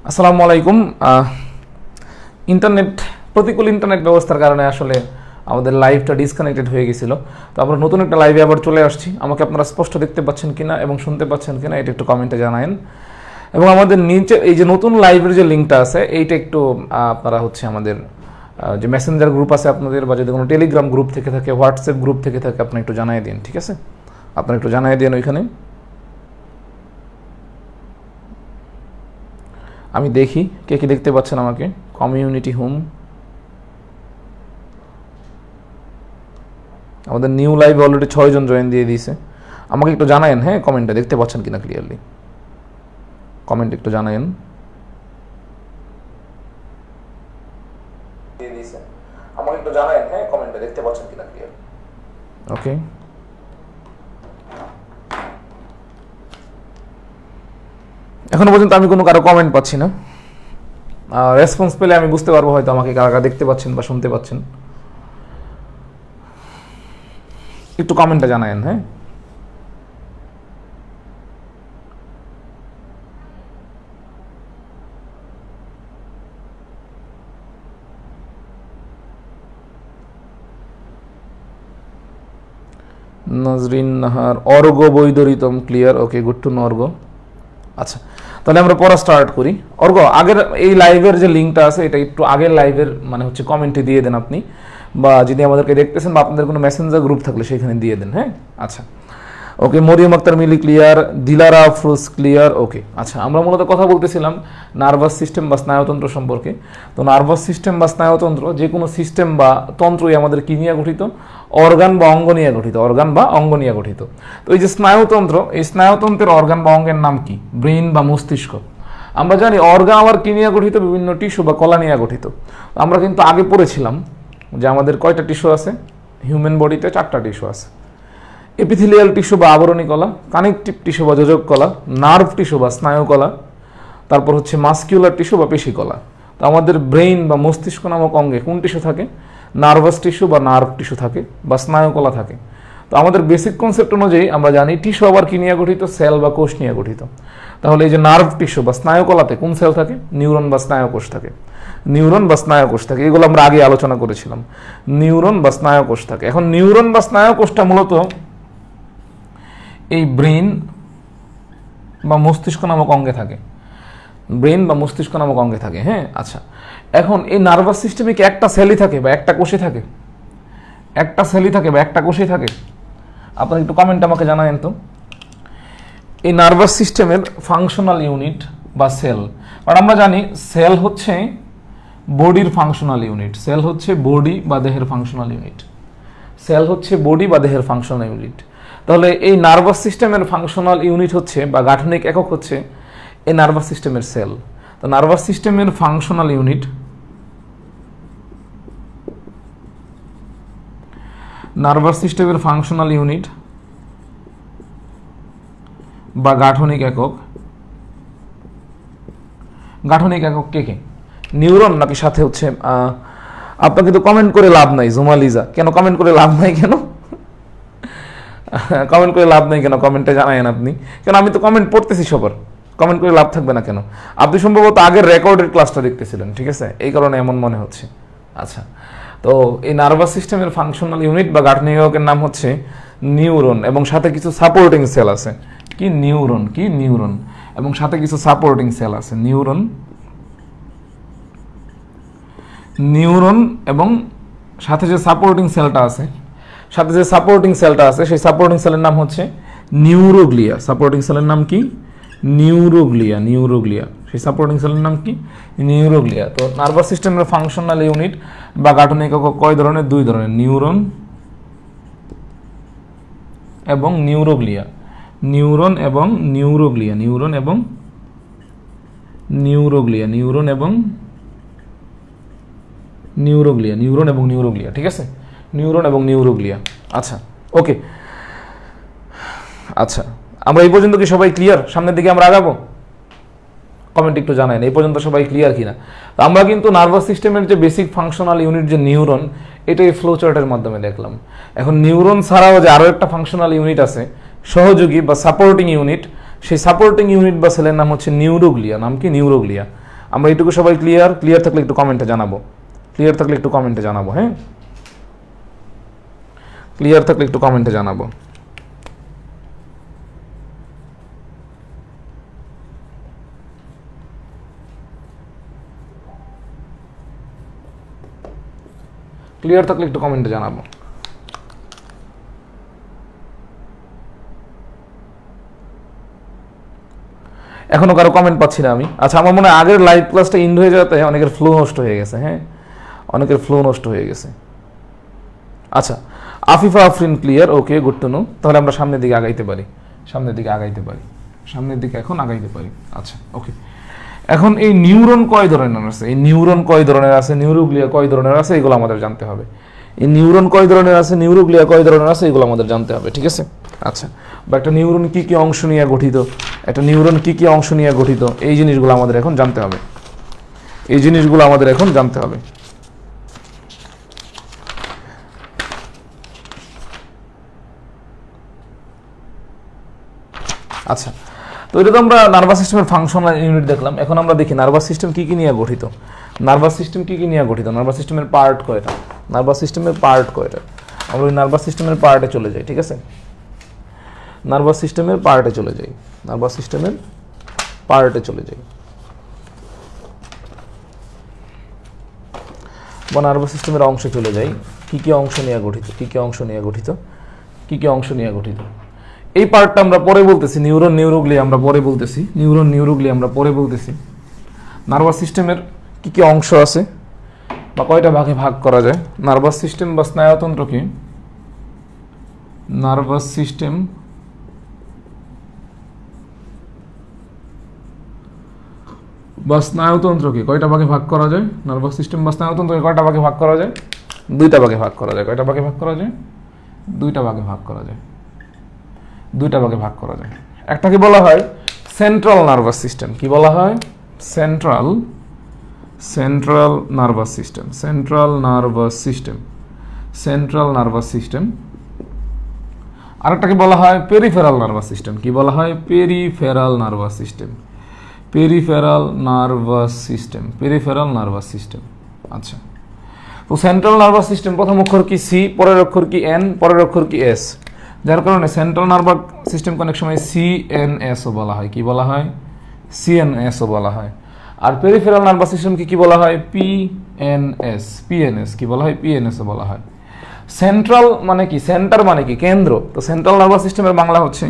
আসসালামু আলাইকুম। প্রতিকূল ইন্টারনেট ব্যবস্থার কারণে আসলে আমাদের লাইভটা ডিসকানেক্টেড হয়ে গেছিল। তো আমরা নতুন একটা লাইভে আবার চলে আসছি। আমাকে আপনারা স্পষ্ট দেখতে পাচ্ছেন কিনা এবং শুনতে পাচ্ছেন কিনা এটা একটু কমেন্টে জানায়েন। এবং আমাদের নিচে এই যে নতুন লাইভের যে লিঙ্কটা আছে এইটা একটু আপনারা হচ্ছে আমাদের যে মেসেঞ্জার গ্রুপ আছে আপনাদের, বা যদি কোনো টেলিগ্রাম গ্রুপ থেকে থাকে, হোয়াটসঅ্যাপ গ্রুপ থেকে থাকে, আপনি একটু জানিয়ে দিন, ঠিক আছে? আপনারা একটু জানিয়ে দিন ওইখানে। আমি দেখি কে কি দেখতে পাচ্ছেন আমাকে। কমিউনিটি হোম, আমাদের নিউ লাইভে অলরেডি 6 জন জয়েন দিয়ে দিয়েছে। আমাকে একটু জানায়েন, হ্যাঁ, কমেন্টে দেখতে পাচ্ছেন কিনা ক্লিয়ারলি, কমেন্ট একটু জানায়েন। আমাকে একটু জানায়েন, হ্যাঁ, কমেন্টে দেখতে পাচ্ছেন কিনা ক্লিয়ারলি। ওকে, এখনো পর্যন্ত আমি কোনো কারো কমেন্ট পাচ্ছি না। রেসপন্স পেলে আমি বুঝতে পারবো হয়তো আমাকে কারা দেখতে পাচ্ছেন বা শুনতে পাচ্ছেন। একটু কমেন্টে জানায়েন, হ্যাঁ। নাজরিন নাহার, অর্ঘ বৈদরিতম clear, okay, good to know Argha. আচ্ছা, তাহলে আমরা পড়া স্টার্ট করি। অর্ঘ, আগের এই লাইভের যে লিঙ্কটা আছে এটা একটু আগের লাইভের মানে হচ্ছে কমেন্টে দিয়ে দেন আপনি, বা যদি আমাদেরকে দেখতেছেন বা আপনাদের কোনো মেসেঞ্জার গ্রুপ থাকলে সেখানে দিয়ে দেন, হ্যাঁ। আচ্ছা, ওকে, মরিয়ম আক্তার মিলি ক্লিয়ার, দিলারা আফরোজ ক্লিয়ার, ওকে। আচ্ছা, আমরা মূলত কথা বলতেছিলাম নার্ভাস সিস্টেম বা স্নায়ুতন্ত্র সম্পর্কে। তো নার্ভাস সিস্টেম বা স্নায়ুতন্ত্র যে কোনো সিস্টেম বা তন্ত্রই আমাদের কি নিয়ে গঠিত? অর্গান বা অঙ্গ নিয়ে গঠিত, অর্গান বা অঙ্গ নিয়ে গঠিত। তো এই যে স্নায়ুতন্ত্র, এই স্নায়ুতন্ত্রের অর্গান বা অঙ্গের নাম কি? ব্রেইন বা মস্তিষ্ক। আমরা জানি অর্গান আবার কি নিয়ে গঠিত? বিভিন্ন টিস্যু বা কলা নিয়ে গঠিত। আমরা কিন্তু আগে পড়েছিলাম যে আমাদের কয়টা টিস্যু আছে হিউম্যান বডিতে? 4টা টিস্যু আছে। এপিথেলিয়াল টিস্যু বা আবরণী কলা, কানেকটিভ টিস্যু বা যোজক কলা, নার্ভ টিস্যু বা স্নায়ু কলা, তারপর হচ্ছে মাস্কিউলার টিস্যু বা পেশি কলা। তো আমাদের ব্রেইন বা মস্তিষ্ক নামক অঙ্গে কোন টিস্যু থাকে? নার্ভাস টিস্যু বা নার্ভ টিস্যু থাকে বা স্নায়ু কলা থাকে। তো আমাদের বেসিক কনসেপ্ট অনুযায়ী আমরা জানি টিস্যু আবার কি নিয়ে গঠিত? সেল বা কোষ নিয়ে গঠিত। তাহলে এই যে নার্ভ টিস্যু বা স্নায়ু কলাতে কোন সেল থাকে? নিউরন বা স্নায়ু কোষ থাকে, নিউরন বা স্নায়ু কোষ থাকে। এগুলো আমরা আগে আলোচনা করেছিলাম, নিউরন বা স্নায়ু কোষ থাকে। এখন নিউরন বা স্নায়ু কোষটা মূলত এই ব্রেন বা মস্তিষ্ক নামক অঙ্গে থাকে, ব্রেন বা মস্তিষ্ক নামক অঙ্গে থাকে, হ্যাঁ। আচ্ছা, এখন এই নার্ভাস সিস্টেমে কি একটা সেলই থাকে বা একটা কোষে থাকে? একটা সেলই থাকে বা একটা কোষেই থাকে? আপনারা একটু কমেন্ট আমাকে জানাবেন তো। এই নার্ভাস সিস্টেমের ফাংশনাল ইউনিট বা সেল, আর আমরা জানি সেল হচ্ছে বডির ফাংশনাল ইউনিট, সেল হচ্ছে বডি বা দেহের ফাংশনাল ইউনিট, সেল হচ্ছে বডি বা দেহের ফাংশনাল ইউনিট। তাহলে এই নার্ভাস সিস্টেমের ফাংশনাল ইউনিট হচ্ছে বা গাঠনিক একক হচ্ছে এই নার্ভাস সিস্টেমের সেল। তো নার্ভাস সিস্টেমের ফাংশনাল ইউনিট, নার্ভাস সিস্টেমের ফাংশনাল ইউনিট বা গাঠনিক একক, গাঠনিক একক কে কে? নিউরন নাকি সাথে হচ্ছে আপনাকে তো কমেন্ট করে লাভ নাই জুমালিজা, কেন কমেন্ট করে লাভ নাই? কেন কমেন্ট করে লাভ নেই কেন? কমেন্টে জানায়েন আপনি। কেন আমি তো কমেন্ট পড়তেছি সবার, কমেন্ট করে লাভ থাকবে না কেন? আপনি সম্ভবত আগের রেকর্ডের ক্লাসটা দেখতেছিলেন, ঠিক আছে, এই কারণে এমন মনে হচ্ছে। আচ্ছা, তো এই নার্ভাস সিস্টেমের ফাংশনাল ইউনিট বা গাঠনিক এককের নাম হচ্ছে নিউরন, এবং সাথে কিছু সাপোর্টিং সেল আছে। কি নিউরন? কি নিউরন, এবং সাথে কিছু সাপোর্টিং সেল আছে। নিউরন, নিউরন এবং সাথে যে সাপোর্টিং সেলটা আছে, সাথে যে সাপোর্টিং সেলটা আছে সেই সাপোর্টিং সেলের নাম হচ্ছে নিউরোগ্লিয়া। সাপোর্টিং সেলের নাম কি? Neuroglia, neuroglia. সেই সাপোর্টিং সেলের নাম কি? নিউরোগ্লিয়া। তো নার্ভাস সিস্টেমের ফাংশনাল ইউনিট বা গাঠনিক একক কয় ধরনের? 2 ধরনের, নিউরন এবং নিউরোগ্লিয়া। নিউরন এবং নিউরোগ্লিয়া, নিউরন এবং নিউরোগ্লিয়া, নিউরন এবং নিউরোগ্লিয়া, নিউরন এবং নিউরোগ্লিয়া, ঠিক আছে, নিউরন এবং নিউরোগ্লিয়া। আচ্ছা, ওকে। আচ্ছা, আমরা এই পর্যন্ত কি সবাই ক্লিয়ার? সামনের দিকে আমরা আগাবো, কমেন্ট একটু জানাবেন এই পর্যন্ত সবাই ক্লিয়ার কিনা। তো আমরা কিন্তু নার্ভাস সিস্টেমের যে বেসিক ফাংশনাল ইউনিট যে নিউরন, এটা এই ফ্লো চার্টের মাধ্যমে দেখলাম। এখন নিউরন ছাড়াও যে আরও একটা ফাংশনাল ইউনিট আছে সহযোগী বা সাপোর্টিং ইউনিট, সেই সাপোর্টিং ইউনিট বা সেলের নাম হচ্ছে নিউরোগ্লিয়া। নাম কি? নিউরোগ্লিয়া। আমরা এইটুকু সবাই ক্লিয়ার? ক্লিয়ার থাকলে একটু কমেন্টে জানাবো, ক্লিয়ার থাকলে একটু কমেন্টে জানাবো। হ্যাঁ, ক্লিয়ার থাকলে একটু কমেন্টে জানাবো। ক্লিয়ার থাকলে একটু কমেন্টে জানাবো। এখনো কারো কমেন্ট পাচ্ছি না আমি। আচ্ছা, আমার মনে হয় আগের লাইভ ক্লাসটা ইন্ড হয়ে যাতে অনেকের ফ্লো নষ্ট হয়ে গেছে। হ্যাঁ, অনেকের ফ্লো নষ্ট হয়ে গেছে। আচ্ছা, Afifa Afrin clear, okay, good to no. তাহলে আমরা সামনের দিকে আগাইতে পারি, সামনের দিকে আগাইতে পারি, সামনের দিকে এখন আগাইতে পারি। আচ্ছা, ওকে। এখন এই নিউরন কয় ধরনের আছে, এই নিউরন কয় ধরনের আছে, নিউরোগ্লিয়া কয় ধরনের আছে, এগুলো আমাদের জানতে হবে। এই নিউরন কয় ধরনের আছে, নিউরোগ্লিয়া কয় ধরনের আছে, এগুলো আমাদের জানতে হবে। ঠিক আছে? আচ্ছা, বা একটা নিউরন কি কি অংশ নিয়ে গঠিত, একটা নিউরন কি কি অংশ নিয়ে গঠিত, এই জিনিসগুলো আমাদের এখন জানতে হবে, এই জিনিসগুলো আমাদের এখন জানতে হবে। আচ্ছা, তো এটা তো আমরা নার্ভাস সিস্টেমের ফাংশনাল ইউনিট দেখলাম। এখন আমরা দেখি নার্ভাস সিস্টেম কি কি নিয়ে গঠিত, নার্ভাস সিস্টেম কি কি নিয়ে গঠিত, নার্ভাস সিস্টেমের পার্ট কয়টা, নার্ভাস সিস্টেমের পার্ট কয়টা। আমরা ওই নার্ভাস সিস্টেমের পার্টে চলে যাই। ঠিক আছে? নার্ভাস সিস্টেমের পার্টে চলে যাই, নার্ভাস সিস্টেমের পার্টে চলে যাই, বা নার্ভাস সিস্টেমের অংশে চলে যাই। কি কি অংশ নিয়ে গঠিত, কি কি অংশ নিয়ে গঠিত, কি কি অংশ নিয়ে গঠিত। এই পার্টটা আমরা পরে বলতেছি, নিউরন নিউরোগ্লিয়া আমরা পরে বলতেছি, নিউরন নিউরোগ্লিয়া আমরা পরে বলতেছি। নার্ভাস সিস্টেমের কি কি অংশ আছে বা কয়টা ভাগে ভাগ করা যায়। নার্ভাস সিস্টেম বা স্নায়ুতন্ত্রকে, নার্ভাস সিস্টেম বা স্নায়ুতন্ত্রকে কয়টা ভাগে ভাগ করা যায়, নার্ভাস সিস্টেম বা স্নায়ুতন্ত্রকে কয়টা ভাগে ভাগ করা যায়, দুইটা ভাগে ভাগ করা যায়। কয়টা ভাগে ভাগ করা যায়? দুইটা ভাগে ভাগ করা যায়, দুইটা ভাগে ভাগ করা যায়। একটাকে বলা হয় সেন্ট্রাল নার্ভাস সিস্টেম। কি বলা হয়? Central, central nervous system, central nervous system, central nervous system. আরেকটাকে বলা হয় পেরিফেরাল নার্ভাস সিস্টেম। কি বলা হয়? Peripheral nervous system, peripheral nervous system, peripheral nervous system. আচ্ছা, তো সেন্ট্রাল নার্ভাস সিস্টেম প্রথম অক্ষর কি সি, পরের অক্ষর কি এন, পরের অক্ষর কি এস, যার কারণে সেন্ট্রাল নার্ভাস সিস্টেমকে অনেক সময় সিএনএসও বলা হয়। কি বলা হয়? সিএনএসও বলা হয়। আর পেরিফেরাল নার্ভাস সিস্টেমকে কি বলা হয়? PNS, PNS. কি বলা হয়? পিএনএসও বলা হয়। সেন্ট্রাল মানে কি? সেন্টার মানে কি? কেন্দ্র। তো সেন্ট্রাল নার্ভাস সিস্টেমের বাংলা হচ্ছে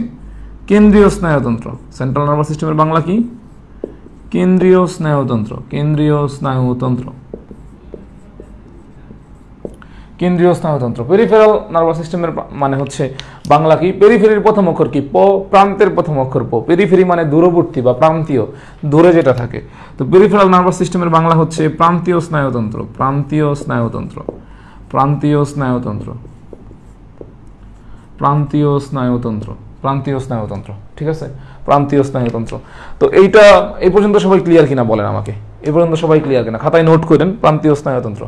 কেন্দ্রীয় স্নায়ুতন্ত্র। সেন্ট্রাল নার্ভাস সিস্টেমের বাংলা কি? কেন্দ্রীয় স্নায়ুতন্ত্র, কেন্দ্রীয় স্নায়ুতন্ত্র, কেন্দ্রীয় স্নায়ুতন্ত্র। পেরিফেরাল নার্ভাস সিস্টেমের মানে হচ্ছে বাংলা কি? পেরিফেরির প্রথম অক্ষর কি? প, প্রান্তের প্রথম অক্ষর প। পেরিফেরি মানে দূরবর্তী বা প্রান্তীয়, দূরে যেটা থাকে। তো পেরিফেরাল নার্ভাস সিস্টেমের বাংলা হচ্ছে প্রান্তীয় স্নায়ুতন্ত্র, প্রান্তীয় স্নায়ুতন্ত্র, প্রান্তীয় স্নায়ুতন্ত্র, প্রান্তীয় স্নায়ুতন্ত্র, প্রান্তীয় স্নায়ুতন্ত্র। ঠিক আছে? প্রান্তীয় স্নায়ুতন্ত্র। তো এইটা এই পর্যন্ত সবাই ক্লিয়ার কিনা বলেন আমাকে, এই পর্যন্ত সবাই ক্লিয়ার কিনা? খাতায় নোট করেন, প্রান্তীয় স্নায়ুতন্ত্র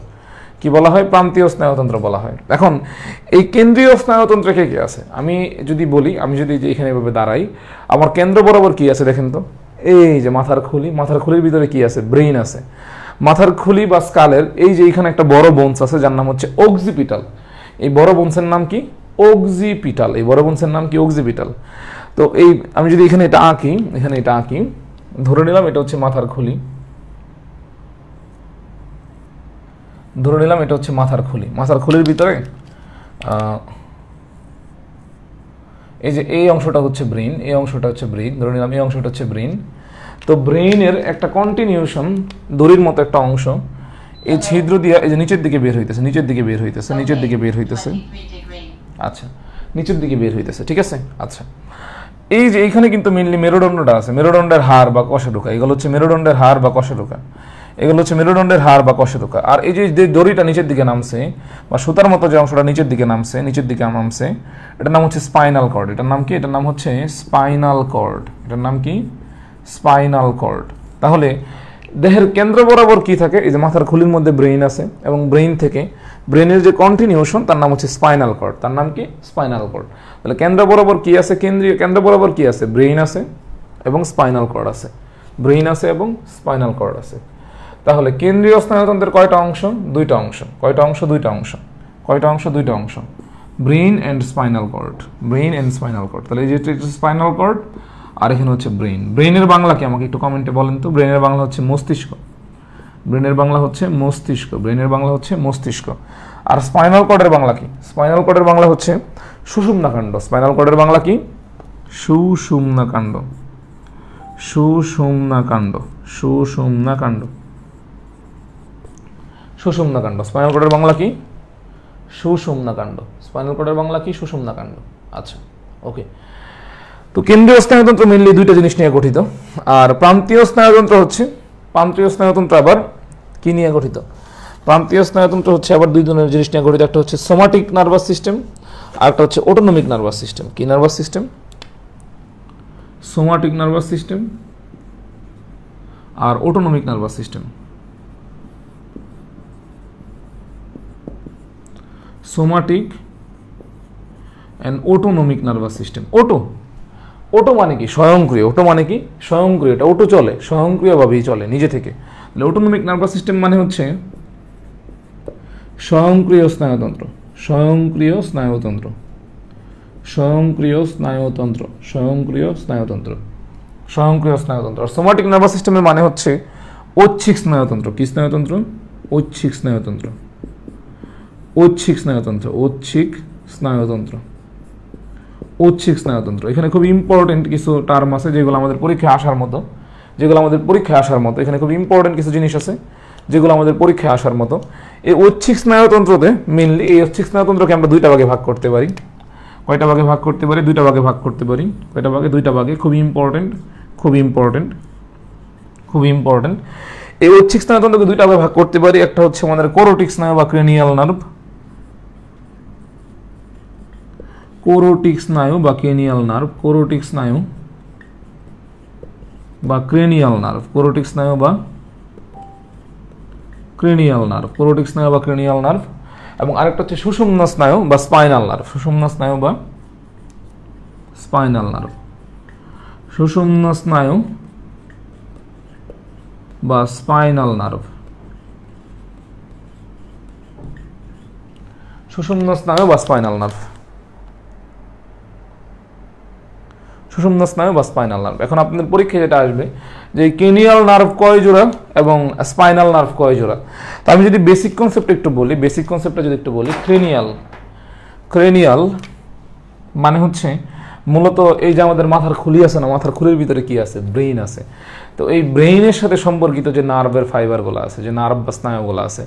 কি বলা হয়? প্রান্তীয় স্নায়ুতন্ত্র বলা হয়। এখন এই কেন্দ্রীয় স্নায়ুতন্ত্রে কে কে আছে আমি যদি বলি, আমি যদি এখানে এভাবে দাঁড়াই, আমার কেন্দ্র বরাবর কি আছে দেখেন তো? এই যে মাথার খুলি, মাথার খুলির ভিতরে কি আছে? ব্রেইন আছে। মাথার খুলি বা স্কালের এই যে এখানে একটা বড় বোনস আছে যার নাম হচ্ছে অক্সিপিটাল। এই বড় বোনসের নাম কি? অক্সিপিটাল। এই বড় বোনসের নাম কি? অক্সিপিটাল। তো এই আমি যদি এখানে এটা আঁকি, এখানে এটা আঁকি, ধরে নিলাম এটা হচ্ছে মাথার খুলি, ধরে নিলাম এটা হচ্ছে মাথার খুলি। মাথার খুলির ভিতরে এই যে এই অংশটা হচ্ছে ব্রেইন, এই অংশটা হচ্ছে ব্রেইন, ধরে নিলাম এই অংশটা হচ্ছে ব্রেইন। তো ব্রেইনের একটা কন্টিনিউশন, দড়ির মতো একটা অংশ এই ছিদ্র দিয়ে এই যে নিচের দিকে বের হইতেছে, নিচের দিকে বের হইতেছে, নিচের দিকে বের হইতেছে। আচ্ছা, নিচের দিকে বের হইতেছে। ঠিক আছে? আচ্ছা, এই যে এইখানে কিন্তু মেইনলি মেরুদণ্ডটা আছে, মেরুদণ্ডের হাড় বা কশেরুকা। এগুলো হচ্ছে মেরুদণ্ডের হাড় বা কশেরুকা, এগুলো হচ্ছে মেরুদণ্ডের হাড় বা কশেরুকা। আর এই যে দড়িটা নিচের দিকে নামছে বা সুতার মতো যে অংশটা নিচের দিকে নামছে, নিচের দিকে নামছে, এটার নাম হচ্ছে স্পাইনাল কর্ড। এটার নাম কি? এটার নাম হচ্ছে স্পাইনাল কর্ড। এটার নাম কি? Spinal cord. তাহলে দেহের কেন্দ্র বরাবর কি থাকে? এই যে মাথার খুলির মধ্যে ব্রেইন আছে এবং ব্রেইন থেকে ব্রেইনের যে কন্টিনিউশন তার নাম হচ্ছে স্পাইনাল কর্ড। তার নাম কি? Spinal cord. তাহলে কেন্দ্র বরাবর কি আছে? কেন্দ্র বরাবর কি আছে? ব্রেইন আছে এবং স্পাইনাল কর্ড আছে। ব্রেইন আছে এবং স্পাইনাল কর্ড আছে। তাহলে কেন্দ্রীয় স্নায়ুতন্ত্রের কয়টা অংশ? দুইটা অংশ। কয়টা অংশ? দুইটা অংশ। কয়টা অংশ? দুইটা অংশ। Brain and spinal cord, brain and spinal cord. তাহলে এই যে স্পাইনাল কর্ড আর এখানে হচ্ছে ব্রেইন। ব্রেইনের বাংলা কি আমাকে একটু কমেন্টে বলেন তো? ব্রেইনের বাংলা হচ্ছে মস্তিষ্ক। ব্রেইনের বাংলা হচ্ছে মস্তিষ্ক। ব্রেইনের বাংলা হচ্ছে মস্তিষ্ক। আর স্পাইনাল কর্ডের বাংলা কি? স্পাইনাল কর্ডের বাংলা হচ্ছে সুষুম্নাকাণ্ড। স্পাইনাল কর্ডের বাংলা কি? সুষুম্নাকাণ্ড। সুষুম্নাকাণ্ড। সুষুম্নাকাণ্ড। সুষুম্নাকাণ্ড। স্পাইনাল কর্ডের বাংলা কি? সুষুম্নাকাণ্ড। স্পাইনাল কর্ডের বাংলা কি? সুষুম্নাকাণ্ড। আচ্ছা, ওকে। তো কেন্দ্রীয় স্নায়ুতন্ত্র মেইনলি দুইটা জিনিস নিয়ে গঠিত, আর প্রান্তীয় স্নায়ুতন্ত্র হচ্ছে, প্রান্তীয় স্নায়ুতন্ত্র আবার কি নিয়ে গঠিত? প্রান্তীয় স্নায়ুতন্ত্র হচ্ছে আবার দুই ধরনের জিনিস নিয়ে গঠিত। একটা হচ্ছে সোমাটিক নার্ভাস সিস্টেম আর একটা হচ্ছে অটোনমিক নার্ভাস সিস্টেম। কি nervous system? Somatic nervous system আর autonomic nervous system. Somatic and autonomic nervous system. Auto মানে কি? স্বয়ংক্রিয়। ওটো মানে কি? স্বয়ংক্রিয়। এটা ওটো চলে, স্বয়ংক্রিয়ভাবেই চলে নিজে থেকে। অটোনমিক নার্ভাস সিস্টেম মানে হচ্ছে স্বয়ংক্রিয় স্নায়ুতন্ত্র। স্বয়ংক্রিয় স্নায়ুতন্ত্র। স্বয়ংক্রিয় স্নায়ুতন্ত্র। স্বয়ংক্রিয় স্নায়ুতন্ত্র। স্বয়ংক্রিয় স্নায়ুতন্ত্র। আর সোমাটিক নার্ভাস সিস্টেমের মানে হচ্ছে ঐচ্ছিক স্নায়ুতন্ত্র। কি স্নায়ুতন্ত্র? ঐচ্ছিক স্নায়ুতন্ত্র। ঐচ্ছিক স্নায়ুতন্ত্র। ঐচ্ছিক স্নায়ুতন্ত্র। ঐচ্ছিক স্নায়ুতন্ত্র। এখানে খুব ইম্পর্টেন্ট কিছু টার্ম আছে যেগুলো আমাদের পরীক্ষায় আসার মতো, এখানে খুব ইম্পর্টেন্ট কিছু জিনিস আছে যেগুলো আমাদের পরীক্ষায় আসার মতো। এই ঐচ্ছিক স্নায়ুতন্ত্রতে মেইনলি এই ঐচ্ছিক স্নায়ুতন্ত্রকে আমরা দুইটা ভাগে ভাগ করতে পারি। কয়টা ভাগে ভাগ করতে পারি? দুইটা ভাগে ভাগ করতে পারি। কয়টা ভাগে? দুইটা ভাগে। খুব ইম্পর্টেন্ট, খুব ইম্পর্টেন্ট, খুব ইম্পর্টেন্ট। এই ঐচ্ছিক স্নায়ুতন্ত্রকে দুইটা ভাগে ভাগ করতে পারি। একটা হচ্ছে আমাদের কোরোটিক স্নায়ু বা ক্রেনিয়াল নার্ভ। কোরোটিক স্নায়ু বা ক্রেনিয়াল নার্ভ। কোরোটিক স্নায়ু বা ক্রেনিয়াল নার্ভ। কোরোটিক স্নায়ু বা ক্রেনিয়াল নার্ভ। কোরোটিক স্নায়ু বা ক্রেনিয়াল নার্ভ। এবং আরেকটা হচ্ছে সুষুম্না স্নায়ু বা স্পাইনাল নার্ভ। সুষুম্না স্নায়ু বা স্পাইনাল নার্ভ। সুষুম্না স্নায়ু বা স্পাইনাল নার্ভ। সুষুম্না স্নায়ু বা স্পাইনাল নার্ভ। সুষুম্না স্নায়ু বা স্পাইনাল নার্ভ। এখন আপনাদের পরীক্ষায় যেটা আসবে যে ক্রেনিয়াল নার্ভ কয় জোড়া এবং স্পাইনাল নার্ভ কয় জোড়া। তো আমি যদি বেসিক কনসেপ্টটা একটু বলি, ক্রেনিয়াল মানে হচ্ছে মূলত এই যে আমাদের মাথার খুলি আছে না, মাথার খুলির ভিতরে কি আছে? ব্রেইন আছে। তো এই ব্রেইনের সাথে সম্পর্কিত যে নার্ভের ফাইবারগুলো আছে, যে নার্ভ বা স্নায়ুগুলো আছে,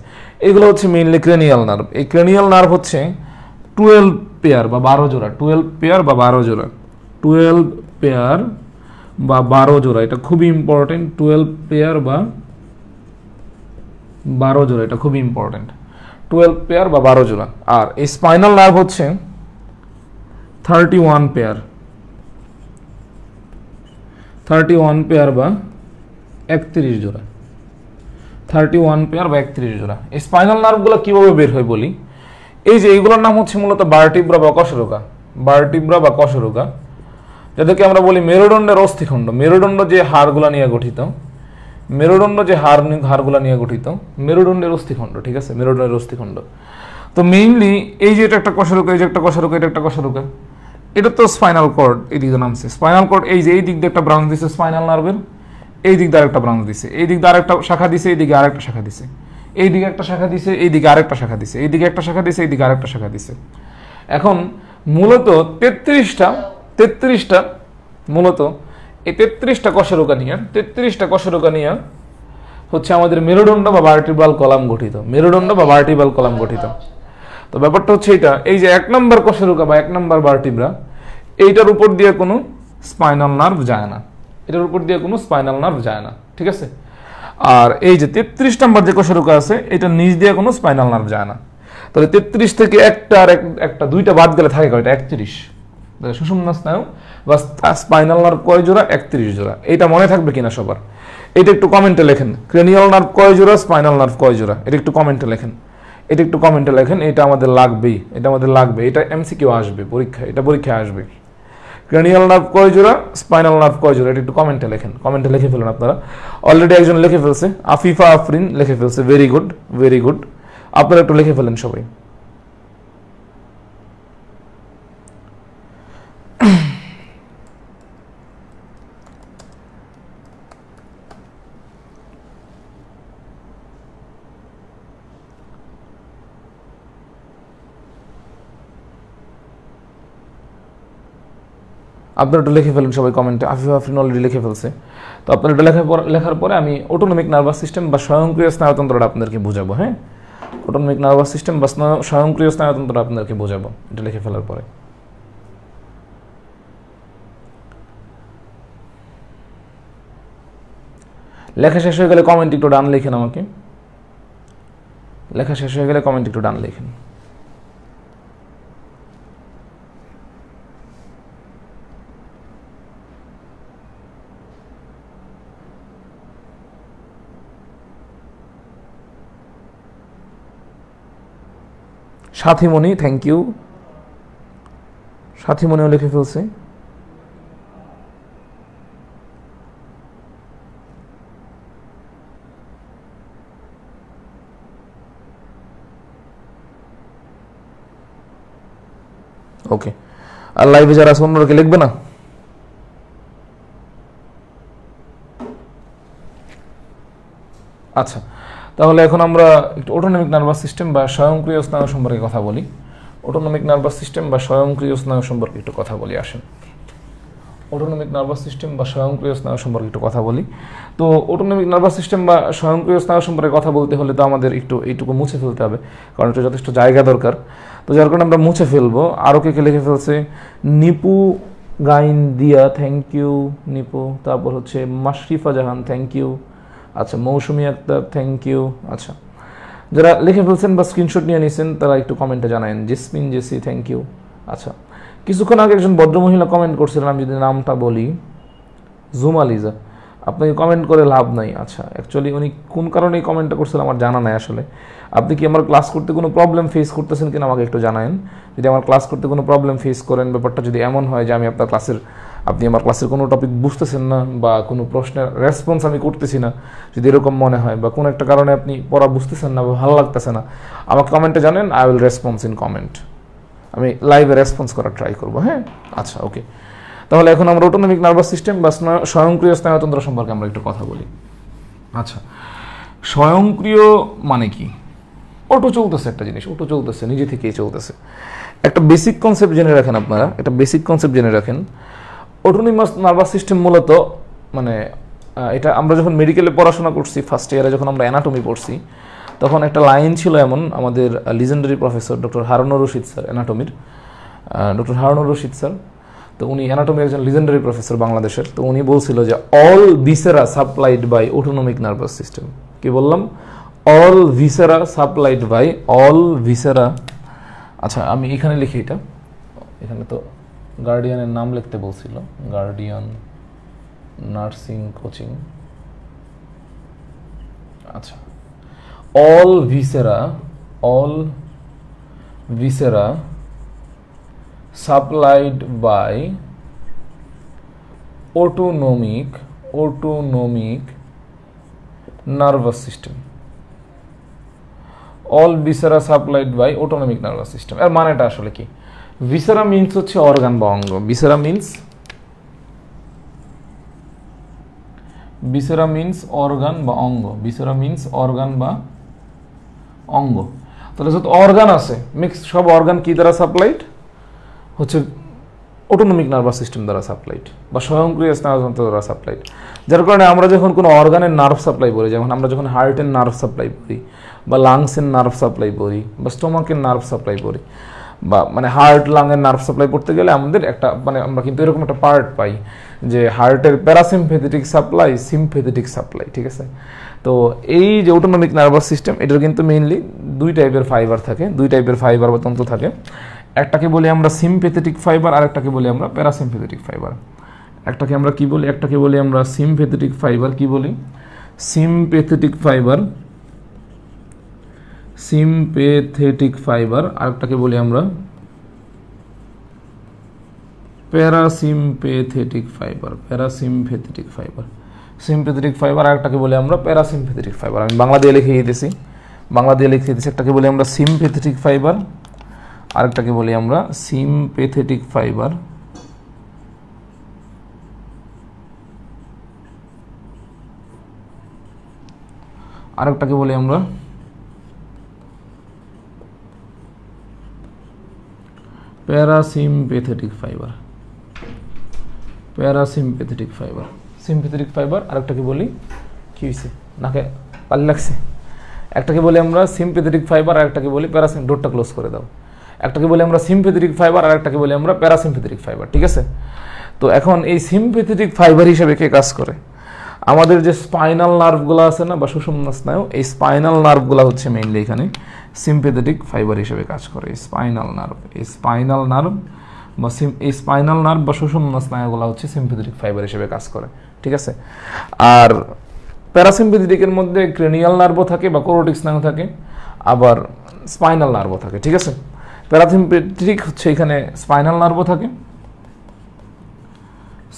এগুলো হচ্ছে মেইনলি ক্রেনিয়াল নার্ভ। এই ক্রেনিয়াল নার্ভ হচ্ছে 12 পেয়ার বা 12 জোড়া। 12 পেয়ার বা 12 জোড়া। 12 পেয়ার বা 12 জোড়া। এটা খুবই ইম্পর্টেন্ট। 12 পেয়ার বা 12 জোড়া, এটা খুবই ইম্পর্টেন্ট। 12 পেয়ার বা 12 জোড়া। আর এই স্পাইনাল নার্ভ হচ্ছে 31 পেয়ার। 31 পেয়ার বা 31 জোড়া। 31 পেয়ার বা 31 জোড়া। এই স্পাইনাল নার্ভগুলো কিভাবে বের হয় বলি। এই যে এইগুলোর নাম হচ্ছে মূলত ভার্টিব্রা বা কশেরুকা। ভার্টিব্রা বা কশেরুকা, যাদেরকে আমরা বলি মেরুদণ্ডের অস্থিখণ্ড। মেরুদণ্ড যে হাড়গুলা নিয়ে গঠিত, মেরুদণ্ড যে হাড়গুলা নিয়ে গঠিত, মেরুদণ্ডের অস্থিখণ্ড। ঠিক আছে, মেরুদণ্ডের অস্থিখণ্ড। তো মেইনলি এই যে এটা একটা কশেরুকা, এই যে একটা কশেরুকা, এটা একটা কশেরুকা, এটা তো স্পাইনাল কর্ড। এদিকে নামছে স্পাইনাল কর্ড। এই যে এই দিক দিয়ে একটা ব্রাঞ্চ দিছে স্পাইনাল নার্ভের, এই দিক দিয়ে আরেকটা ব্রাঞ্চ দিছে, এই দিক দিয়ে আরেকটা শাখা দিছে, এইদিকে আরেকটা শাখা দিছে, এইদিকে একটা শাখা দিছে, এইদিকে আরেকটা শাখা দিছে, এইদিকে একটা শাখা দিছে, এইদিকে আরেকটা শাখা দিছে। এখন মূলত 33টা মূলত এই 33টা কশেরুকা নিয়ে, 33টা কশেরুকা নিয়ে হচ্ছে আমাদের মেরুদণ্ড বা ভার্টিব্রাল কলাম গঠিত। মেরুদণ্ড বা ভার্টিব্রাল কলাম গঠিত। তো ব্যাপারটা হচ্ছে এটা, এই যে 1 নম্বর কশেরুকা বা 1 নম্বর ভার্টিব্রা, এইটার উপর দিয়ে কোনো স্পাইনাল নার্ভ যায় না। এটার উপর দিয়ে কোনো স্পাইনাল নার্ভ যায় না। ঠিক আছে। আর এই যে 33 নম্বর যে কশেরুকা আছে, এটা নিচ দিয়ে কোনো স্পাইনাল নার্ভ যায় না। তাহলে 33 থেকে একটা আর একটা দুইটা বাদ গেলে থাকে কয়টা? 31। তাহলে সুষুম্না স্নায়ু বা স্পাইনাল নার্ভ কয় জোড়া? 31 জোড়া। এটা মনে থাকবে কিনা সবার? এটা একটু কমেন্টে লেখেন। ক্রেনিয়াল নার্ভ কয় জোড়া, স্পাইনাল নার্ভ কয় জোড়া, এটা একটু কমেন্টে লেখেন। এটা আমাদের লাগবেই, এটা আমাদের লাগবে। এটা এমসিকিউ আসবে পরীক্ষায়, এটা পরীক্ষায় আসবে। ক্রেনিয়াল নার্ভ কয় জোড়া, স্পাইনাল নার্ভ কয় জোড়া, এটা একটু কমেন্টে লেখেন, কমেন্টে লিখে ফেলুন আপনারা। অলরেডি একজন লিখে ফেলছে, আফিফা আফরিন লিখে ফেলছে, ভেরি গুড ভেরি গুড। আপনারা একটু লিখে ফেলেন সবাই। আপনারা একটু লিখে ফেলেন সবাই কমেন্টে। আফিফা আফরিন অলরেডি লিখে ফেলছে। তো আপনারা এটা লেখার পরে আমি অটোনমিক নার্ভাস সিস্টেম বা স্বয়ংক্রিয় স্নায়ুতন্ত্রটা আপনাদেরকে বোঝাবো। হ্যাঁ, অটোনমিক নার্ভাস সিস্টেম বা স্বয়ংক্রিয় স্নায়ুতন্ত্রটা আপনাদেরকে বোঝাবো এটা লিখে ফেলার পরে। লেখা শেষ হয়ে গেলে কমেন্ট একটু ডান লিখেন আমাকে। লেখা শেষ হয়ে গেলে কমেন্ট একটু ডান লিখেন। সাথীমণি, থ্যাংক ইউ। সাথীমণিও লিখে ফেলছে। ওকে, আর লাইভে যারা আছে অন্যরা কি লিখবে না? আচ্ছা, তাহলে এখন আমরা একটু অটোনমিক নার্ভাস সিস্টেম বা স্বয়ংক্রিয় স্নায়ু সম্পর্কে কথা বলি। অটোনমিক নার্ভাস সিস্টেম বা স্বয়ংক্রিয় স্নায়ু সম্পর্কে একটু কথা বলি, আসেন। অটোনমিক নার্ভাস সিস্টেম বা স্বয়ংক্রিয় স্নায়ু সম্পর্কে একটু কথা বলি। তো অটোনমিক নার্ভাস সিস্টেম বা স্বয়ংক্রিয় স্নায়ু সম্পর্কে কথা বলতে হলে তো আমাদের একটু এইটুকু মুছে ফেলতে হবে, কারণ এটা যথেষ্ট জায়গা দরকার। তো যার কারণে আমরা মুছে ফেলবো। আরও কে লিখে ফেলছে, নিপু গাইন দিয়া, থ্যাংক ইউ নিপু। তারপর হচ্ছে মাশরিফা জাহান, থ্যাংক ইউ। আচ্ছা, মৌসুমি আক্তার, থ্যাংক ইউ। আচ্ছা, যারা লিখে ফেলছেন বা স্ক্রিনশট নিয়ে নিয়েছেন তারা একটু কমেন্টে জানায়েন। Jesmin Jessy, thank you. আচ্ছা, কিছুক্ষণ আগে একজন ভদ্রমহিলা কমেন্ট করছিলেন, আমি যদি নামটা বলি, জুমালিজা। আপনাকে কমেন্ট করে লাভ নাই। আচ্ছা, অ্যাকচুয়ালি উনি কোন কারণে এই কমেন্টটা করছিলেন আমার জানা নাই আসলে। আপনি কি আমার ক্লাস করতে কোনো প্রবলেম ফেস করতেছেন কিনা আমাকে একটু জানায়েন। যদি আমার ক্লাস করতে কোনো প্রবলেম ফেস করেন, ব্যাপারটা যদি এমন হয় যে আমি আপনার আপনি আমার ক্লাসের কোনো টপিক বুঝতেছেন না বা কোনো প্রশ্নের রেসপন্স আমি করতেছি না, যদি এরকম মনে হয় বা কোনো একটা কারণে আপনি পড়া বুঝতেছেন না বা ভালো লাগতেছে না, আমাকে কমেন্টে জানেন। I will response in comment. আমি লাইভে রেসপন্স করার ট্রাই করবো। হ্যাঁ, আচ্ছা, ওকে। তাহলে এখন আমরা অটোনমিক নার্ভাস সিস্টেম বা স্বয়ংক্রিয় স্নায়ুতন্ত্র সম্পর্কে আমরা একটু কথা বলি। আচ্ছা, স্বয়ংক্রিয় মানে কি? অটো চলতেছে একটা জিনিস, অটো চলতেছে, নিজে থেকেই চলতেছে। একটা বেসিক কনসেপ্ট জেনে রাখেন আপনারা, একটা বেসিক কনসেপ্ট জেনে রাখেন। অটোনমিক নার্ভাস সিস্টেম মূলত মানে এটা আমরা যখন মেডিকেলে পড়াশোনা করছি, ফার্স্ট ইয়ারে যখন আমরা অ্যানাটমি পড়ছি, তখন একটা লাইন ছিল এমন, আমাদের legendary professor doctor Harunur Rashid sir, অ্যানাটমির ডক্টর হারুনুর রশিদ স্যার। তো উনি অ্যানাটমির একজন লিজেন্ডারি প্রফেসর বাংলাদেশের। তো উনি বলছিল যে all viscera supplied by autonomic nervous system. কি বললাম? All viscera supplied by all viscera. আচ্ছা, আমি এখানে লিখি এটা, এখানে তো গার্ডিয়ানের নাম লিখতে বলছিল, গার্ডিয়ান নার্সিং কোচিং। আচ্ছা, all viscera supplied by autonomic nervous system. All viscera supplied by autonomic nervous system. এর মানেটা আসলে কি? viscera means হচ্ছে অর্গান বা অঙ্গ। viscera means অর্গান বা অঙ্গ। viscera means অর্গান বা অঙ্গ। তাহলে যত অর্গান আছে, মিক্স সব অর্গান কি দ্বারা সাপ্লাইড? হচ্ছে অটোনমিক নার্ভাস সিস্টেম দ্বারা সাপ্লাইড বা স্বয়ংক্রিয় স্নায়ুতন্ত্র দ্বারা সাপ্লাইড। যার কারণে আমরা যখন কোনো অর্গানের নার্ভ সাপ্লাই করি, যেমন আমরা যখন হার্টের নার্ভ সাপ্লাই করি বা লাংসের নার্ভ সাপ্লাই করি বা স্টোমাকের নার্ভ সাপ্লাই করি, বা মানে হার্ট লাংয়ের নার্ভ সাপ্লাই করতে গেলে আমাদের একটা মানে আমরা কিন্তু এরকম একটা পার্ট পাই যে হার্টের প্যারাসিম্পেথেটিক সাপ্লাই, সিম্পেথেটিক সাপ্লাই। ঠিক আছে? তো এই যে অটোনমিক নার্ভাস সিস্টেম, এটার কিন্তু মেইনলি দুই টাইপের ফাইবার থাকে, দুই টাইপের ফাইবার বা তন্তু থাকে। একটাকে বলি আমরা সিম্পেথেটিক ফাইবার, আর একটাকে বলি আমরা প্যারাসিম্পেথেটিক ফাইবার। একটাকে আমরা কি বলি? একটাকে বলি আমরা সিম্পেথেটিক ফাইবার। কি বলি? Sympathetic fibre, sympathetic fibre. আর একটাকে বলি আমরা parasympathetic fibre, parasympathetic fibre, sympathetic fibre, আরেকটাকে বলি আমরা প্যারাসিম্পেথেটিক ফাইবার। আমি বাংলা দিয়ে লিখে দিতেছি, বাংলা দিয়ে লিখে দিতেছি। একটাকে বলি আমরা সিম্পেথেটিক ফাইবার, আরেকটাকে বলি আমরা সিম্পেথেটিক ফাইবার। আরেকটাকে বলি আমরা parasympathetic fibre, parasympathetic fibre, sympathetic fibre. আরেকটাকে বলি কি হয়েছে, নাকে পালি লাগছে। একটাকে বলি আমরা সিম্পেথেটিক ফাইবার, আরেকটাকে বলি ডোরটা ক্লোজ করে দাও। একটাকে বলি আমরা সিম্পেথেটিক ফাইবার, আরেকটাকে বলি আমরা প্যারাসিম্পেথেটিক ফাইবার, ঠিক আছে? তো এখন এই সিম্পেথেটিক ফাইবার হিসেবে কে কাজ করে? আমাদের যে স্পাইনাল নার্ভগুলো আছে না, বা সুষুম্না স্নায়ু, এই স্পাইনাল নার্ভগুলো হচ্ছে মেইনলি এখানে সিম্পেথেটিক ফাইবার হিসেবে কাজ করে। স্পাইনাল নার্ভ, এই স্পাইনাল নার্ভ বা এই স্পাইনাল নার্ভ বা সুষুম্না স্নায়ুগুলো হচ্ছে সিম্পেথেটিক ফাইবার হিসেবে কাজ করে, ঠিক আছে? আর প্যারাসিম্পেথেটিকের মধ্যে ক্রেনিয়াল নার্ভও থাকে বা কোরোটিক স্নায়ু থাকে, আবার স্পাইনাল নার্ভও থাকে, ঠিক আছে? প্যারাসিম্পেথেটিক হচ্ছে এখানে স্পাইনাল নার্ভও থাকে,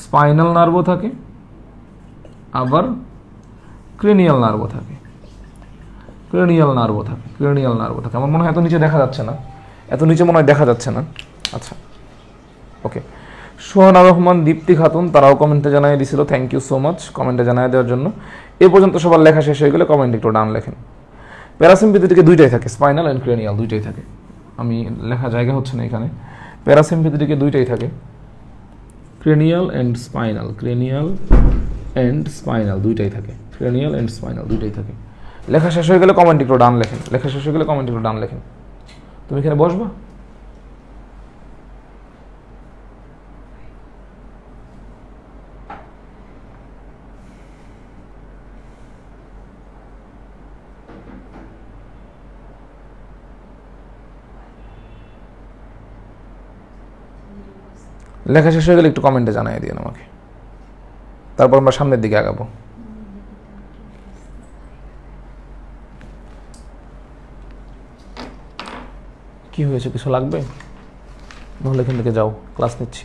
স্পাইনাল নার্ভও থাকে, আবার ক্রেনিয়াল নার্ভও থাকে, ক্রেনিয়াল নার্ভও থাকে, ক্রেনিয়াল নার্ভও থাকে। আমার মনে হয় এত নিচে দেখা যাচ্ছে না, এত নিচে মনে হয় দেখা যাচ্ছে না। আচ্ছা, ওকে। সোহানা রহমান, দীপ্তি খাতুন, তারাও কমেন্টে জানিয়ে দিয়েছিল, থ্যাংক ইউ সো মাচ কমেন্টে জানিয়ে দেওয়ার জন্য। এ পর্যন্ত সবার লেখা শেষ হয়ে গেলে কমেন্ট একটু ডান লেখেন। প্যারাসিম্পেথেটিকে দুইটাই থাকে, স্পাইনাল অ্যান্ড ক্রেনিয়াল দুইটাই থাকে। আমি লেখা জায়গা হচ্ছে না এখানে। প্যারাসিম্পেথেটিকে দুইটাই থাকে, cranial and spinal, cranial and spinal দুইটাই থাকে, ক্রেনিয়াল অ্যান্ড স্পাইনাল দুইটাই থাকে। লেখা শেষ হয়ে গেলে কমেন্ট একটু ডান লেখেন, লেখা শেষ হয়ে গেলে কমেন্ট একটু ডান লেখেন। তুমি এখানে বসবা? লেখা শেষ হয়ে গেলে একটু কমেন্টে জানিয়ে দিন আমাকে, তারপর আমরা সামনের দিকে আগাবো। কি হয়েছে, কিছু লাগবে? নাহলে এখান থেকে যাও, ক্লাস নিচ্ছি।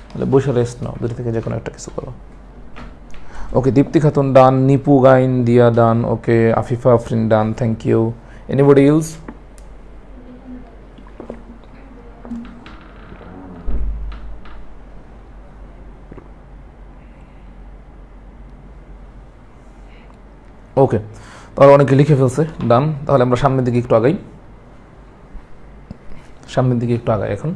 তাহলে বসে রেস্ট নাও, দুটো থেকে যে কোনো একটা কিছু করো। ওকে, দীপ্তি খাতুন ডান, Nipu Gain Diya done, okay, Afifa Afrin done, thank you. Anybody else? Okay, তাহলে অনেকে লিখে ফেলছে, ডান। তাহলে আমরা সামনের দিকে একটু আগাই, সামনের দিকে একটু আগাই এখন।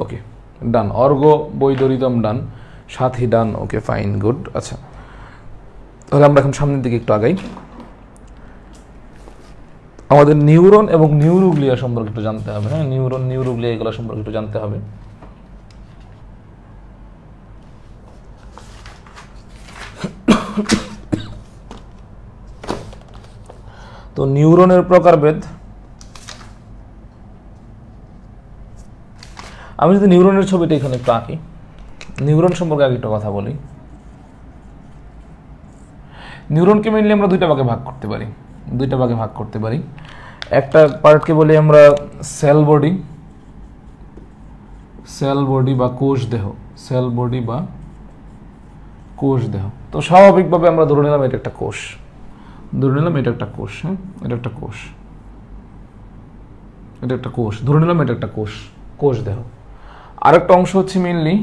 ওকে, ডান। অর্গো বৈদরিদম ডান, সাথী ডান, ওকে ফাইন, গুড। আচ্ছা, তাহলে আমরা এখন সামনের দিকে একটু আগাই। আমাদের নিউরন এবং নিউরোগ্লিয়া সম্পর্কে একটু জানতে হবে। হ্যাঁ, নিউরন, নিউরোগ্লিয়া এগুলো সম্পর্কে একটু জানতে হবে। তো নিউরনের প্রকারভেদ, আমি যদি নিউরনের ছবিটা এখানে একটু আঁকি, নিউরন সম্পর্কে আগে একটা কথা বলি। নিউরনকে মেইনলি আমরা দুইটা ভাগে ভাগ করতে পারি, দুইটা ভাগে ভাগ করতে পারি। একটা পার্টকে বলি আমরা সেল বডি, সেল বডি বা কোষ দেহ, সেল বডি বা কোষ দেহ। তো স্বাভাবিকভাবে আমরা ধরে নিলাম এটা একটা কোষ, ধরে নিলাম এটা একটা কোষ। হ্যাঁ, এটা একটা কোষ, এটা একটা কোষ, ধরে নিলাম এটা একটা কোষ, কোষ দেহ। আরেকটা অংশ হচ্ছে মেইনলি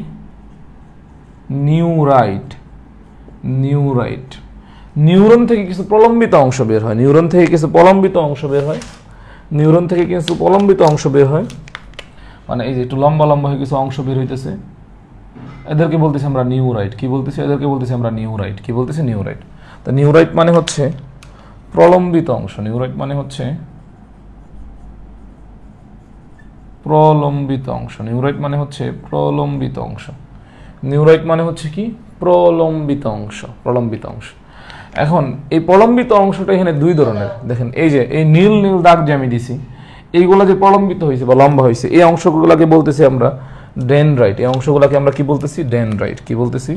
নিউরাইট, নিউরাইট। নিউরন থেকে কিছু প্রলম্বিত অংশ বের হয়, নিউরন থেকে কিছু প্রলম্বিত অংশ বের হয়, নিউরন থেকে কিছু প্রলম্বিত অংশ বের হয়, মানে এই যে একটু লম্বা লম্বা হয়ে কিছু অংশ বের হইতেছে, এদেরকে বলতেছি আমরা নিউরাইট। কি বলতেছি? এদেরকে বলতেছি আমরা নিউরাইট। কি বলতেছি? নিউরাইট। তো নিউরাইট মানে হচ্ছে প্রলম্বিত অংশ, নিউরাইট মানে হচ্ছে প্রলম্বিত অংশ। নিউরাইট মানে হচ্ছে প্রলম্বিত অংশ। নিউরাইট মানে হচ্ছে কি? প্রলম্বিত অংশ, প্রলম্বিত অংশ। এখন এই প্রলম্বিত অংশটা এখানে দুই ধরনের। দেখেন এই যে এই নীল নীল দাগ যে আমি দিছি, এইগুলা যে প্রলম্বিত হয়েছে বা লম্বা হয়েছে, এই অংশগুলোকে বলতেছি আমরা ডেনড্রাইট। এই অংশগুলোকে আমরা কি বলতেছি? ডেনড্রাইট। কি বলতেছি?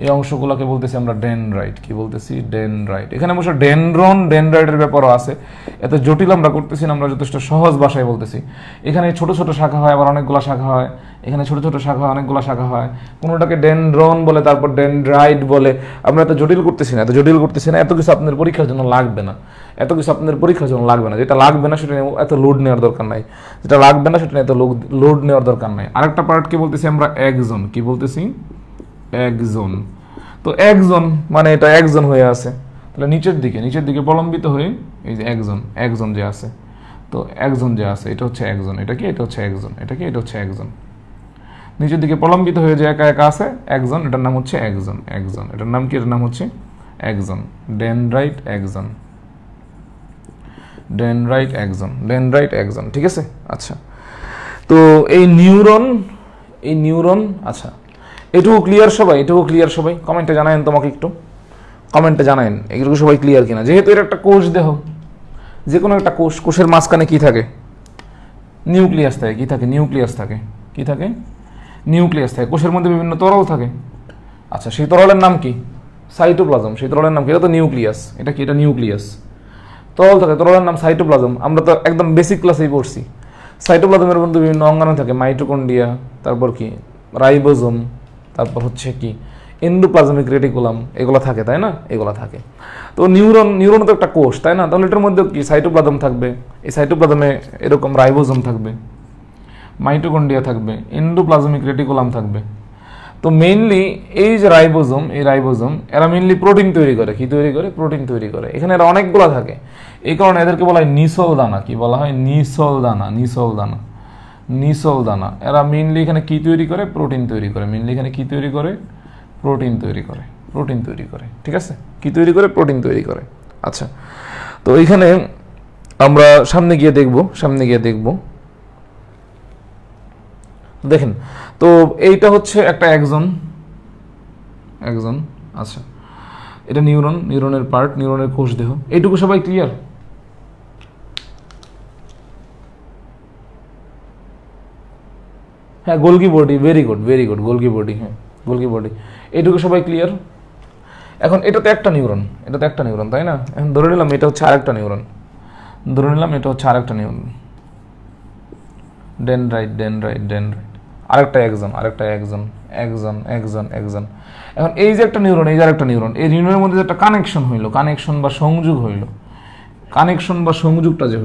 এই অংশগুলোকে বলতেছি আমরা ডেনড্রাইট। কি বলতেছি? ডেনড্রাইট। এখানে অবশ্য ডেনড্রন ডেনড্রাইটের ব্যাপারও আছে, এত জটিল আমরা করতেছি না, আমরা যথেষ্ট সহজ ভাষায় বলতেছি। এখানে ছোট ছোট শাখা হয়, আবার অনেকগুলো শাখা হয়, এখানে ছোট ছোট শাখা হয়, অনেকগুলো শাখা হয়, কোনোটাকে ডেনড্রন বলে, তারপর ডেনড্রাইট বলে। আমরা এত জটিল করতেছি না, এত জটিল করতেছি না, এত কিছু আপনার পরীক্ষার জন্য লাগবে না, এত কিছু আপনাদের পরীক্ষার জন্য লাগবে না। যেটা লাগবে না সেটা এত লোড নেওয়ার দরকার নাই, যেটা লাগবে না সেটা এত লোড নেওয়ার দরকার নাই। আরেকটা পার্ট কি বলতেছি আমরা? একজন। কি বলতেছি? একজন। তো একজন মানে এটা একজন হয়ে আছে, তাহলে নিচের দিকে প্রলম্বিত হয়ে এই যে একজন, একজন যে আছে, তো একজন যে আছে এটা হচ্ছে একজন। এটা কি? এটা হচ্ছে একজন। এটা কি? এটা হচ্ছে একজন। নিচের দিকে প্রলম্বিত হয়ে যে একা একা আছে একজন, এটার নাম হচ্ছে একজন। একজন, এটার নাম কি? এটার নাম হচ্ছে একজন। ডেনড্রাইট একজন, ডেনড্রাইট একজন, ডেনড্রাইট একজন। ঠিক আছে? আচ্ছা, তো এই নিউরন, আচ্ছা এটুকু ক্লিয়ার সবাই? এটুকু ক্লিয়ার সবাই? কমেন্টে জানায়েন, তোমাকে একটু কমেন্টে জানায়েন এগুলো সবাই ক্লিয়ার কিনা। যেহেতু এর একটা কোষ দেহ, যে কোনো একটা কোষের মাঝখানে কি থাকে? নিউক্লিয়াস থাকে। কি থাকে? নিউক্লিয়াস থাকে। কি থাকে? নিউক্লিয়াস থাকে। কোষের মধ্যে বিভিন্ন তরল থাকে। আচ্ছা, সেই তরলের নাম কি? সাইটোপ্লাজম। সেই তরলের নাম কি? এটা তো নিউক্লিয়াস। এটা কি? এটা নিউক্লিয়াস। তরল থাকে, তরলের নাম সাইটোপ্লাজম। আমরা তো একদম বেসিক ক্লাসেই পড়ছি। সাইটোপ্লাজমের মধ্যে বিভিন্ন অঙ্গাণু থাকে, মাইটোকন্ড্রিয়া, তারপর কি রাইবোজোম, তারপর হচ্ছে কি এন্ডোপ্লাজমিক রেটিকুলাম, এগুলো থাকে, তাই না? এগুলো থাকে। তো নিউরন তো একটা কোষ, তাই না? তাহলে এটার মধ্যে কি সাইটোপ্লাজম থাকবে, এই সাইটোপ্লাজমে এরকম রাইবোজোম থাকবে, মাইটোকন্ড্রিয়া থাকবে, এন্ডোপ্লাজমিক রেটিকুলাম থাকবে। তো মেইনলি এই যে রাইবোজোম, এই রাইবোজোম এরা মেইনলি প্রোটিন তৈরি করে। কি তৈরি করে? প্রোটিন তৈরি করে। এখানে এরা অনেকগুলো থাকে, এই কারণে এদেরকে বলা হয় নিসল দানা। কি বলা হয়? নিসল দানা, নিসল দানা, নিসল দানা। এরা মেইনলি এখানে কি তৈরি করে? প্রোটিন তৈরি করে। মেইনলি এখানে কি তৈরি করে? প্রোটিন তৈরি করে, প্রোটিন তৈরি করে। ঠিক আছে? কি তৈরি করে? প্রোটিন তৈরি করে। আচ্ছা, তো এইখানে আমরা সামনে গিয়ে দেখব। দেখেন, তো এইটা হচ্ছে একটা একজন। আচ্ছা, এটা নিউরনের পার্ট, নিউরনের কোষ দেহ। এইটুকু সবাই ক্লিয়ার? হ্যাঁ, Golgi body, very good, Golgi body, হ্যাঁ গোলগি বডি। এইটুকু সবাই ক্লিয়ার? এখন এটা তো একটা নিউরন, তাই না? এখন ধরে নিলাম এটা হচ্ছে আরেকটা নিউরন, ডেনড্রাইট, আরেকটা একজন। এখন এই যে একটা নিউরন, এই যে আরেকটা নিউরন, এই নিউরনের মধ্যে একটা কানেকশন হইলো, কানেকশন বা সংযোগটা যে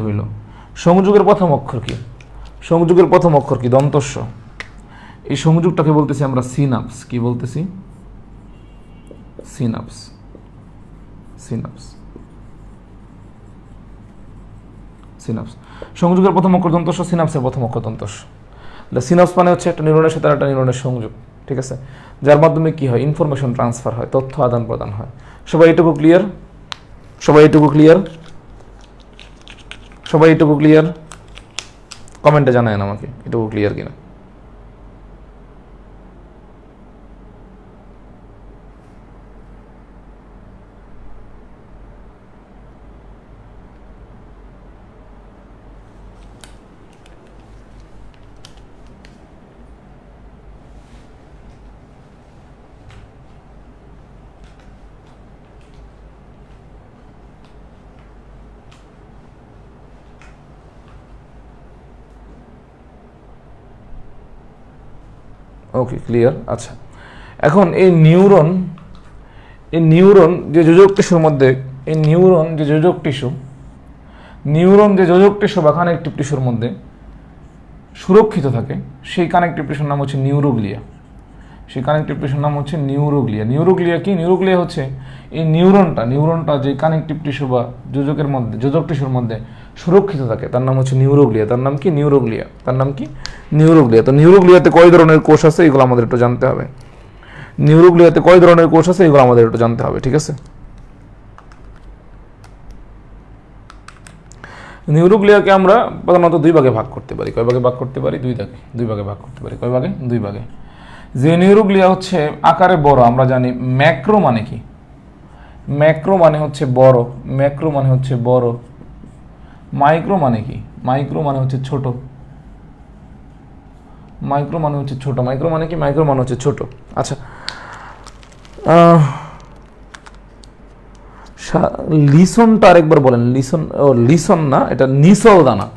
হইলো, সংযোগের প্রথম অক্ষর কি? দন্তস্ব। এই সংযোগটাকে বলতেছি আমরা সিনাপস। কি বলতেছি? সিনাপস। সংযোগের প্রথম অক্ষর দন্তস্ব, সিনাপসের প্রথম অক্ষর দন্তস্ব। সিনাপস মানে হচ্ছে একটা নিউরনের সাথে একটা নিউরনের সংযোগ। ঠিক আছে? যার মাধ্যমে কি হয়? ইনফরমেশন ট্রান্সফার হয়, তথ্য আদান প্রদান হয়। সবাই এটুকু ক্লিয়ার? কমেন্টে জানায়েন আমাকে এটুকু ক্লিয়ার কিনা। ওকে, ক্লিয়ার। আচ্ছা, এখন এই নিউরন যে যোজক টিস্যুর মধ্যে, নিউরন যে যোজক টিস্যু বা কানেকটিভ টিস্যুর মধ্যে সুরক্ষিত থাকে, সেই কানেকটিভ টিস্যুর নাম হচ্ছে নিউরোগ্লিয়া। নিউরোগ্লিয়া কি? নিউরোগ্লিয়া হচ্ছে এই নিউরনটা যে কানেকটিভ টিস্যু বা যোজক টিস্যুর মধ্যে সুরক্ষিত থাকে, তার নাম হচ্ছে নিউরোগ্লিয়া। তার নাম কি? নিউরোগ্লিয়া। তো নিউরোগ্লিয়াতে কয় ধরনের কোষ আছে এগুলো আমাদের একটু জানতে হবে। ঠিক আছে? নিউরোগ্লিয়াকে আমরা প্রধানত দুই ভাগে ভাগ করতে পারি। কয় ভাগে ভাগ করতে পারি? দুই ভাগে ভাগ করতে পারি। কয় ভাগে? দুই ভাগে। যে নিউরোগ্লিয়া হচ্ছে আকারে বড়, আমরা জানি ম্যাক্রো মানে কি? ম্যাক্রো মানে হচ্ছে বড়, ম্যাক্রো মানে হচ্ছে বড়। মাইক্রো মানে কি? মাইক্রো মানে হচ্ছে ছোট। মাইক্রো মানে হচ্ছে ছোট। মাইক্রো মানে কি? মাইক্রো মানে হচ্ছে ছোট। আচ্ছা, লিসনটা আরেকবার বলেন। লিসন, ও লিসন না, এটা নিসল দানা।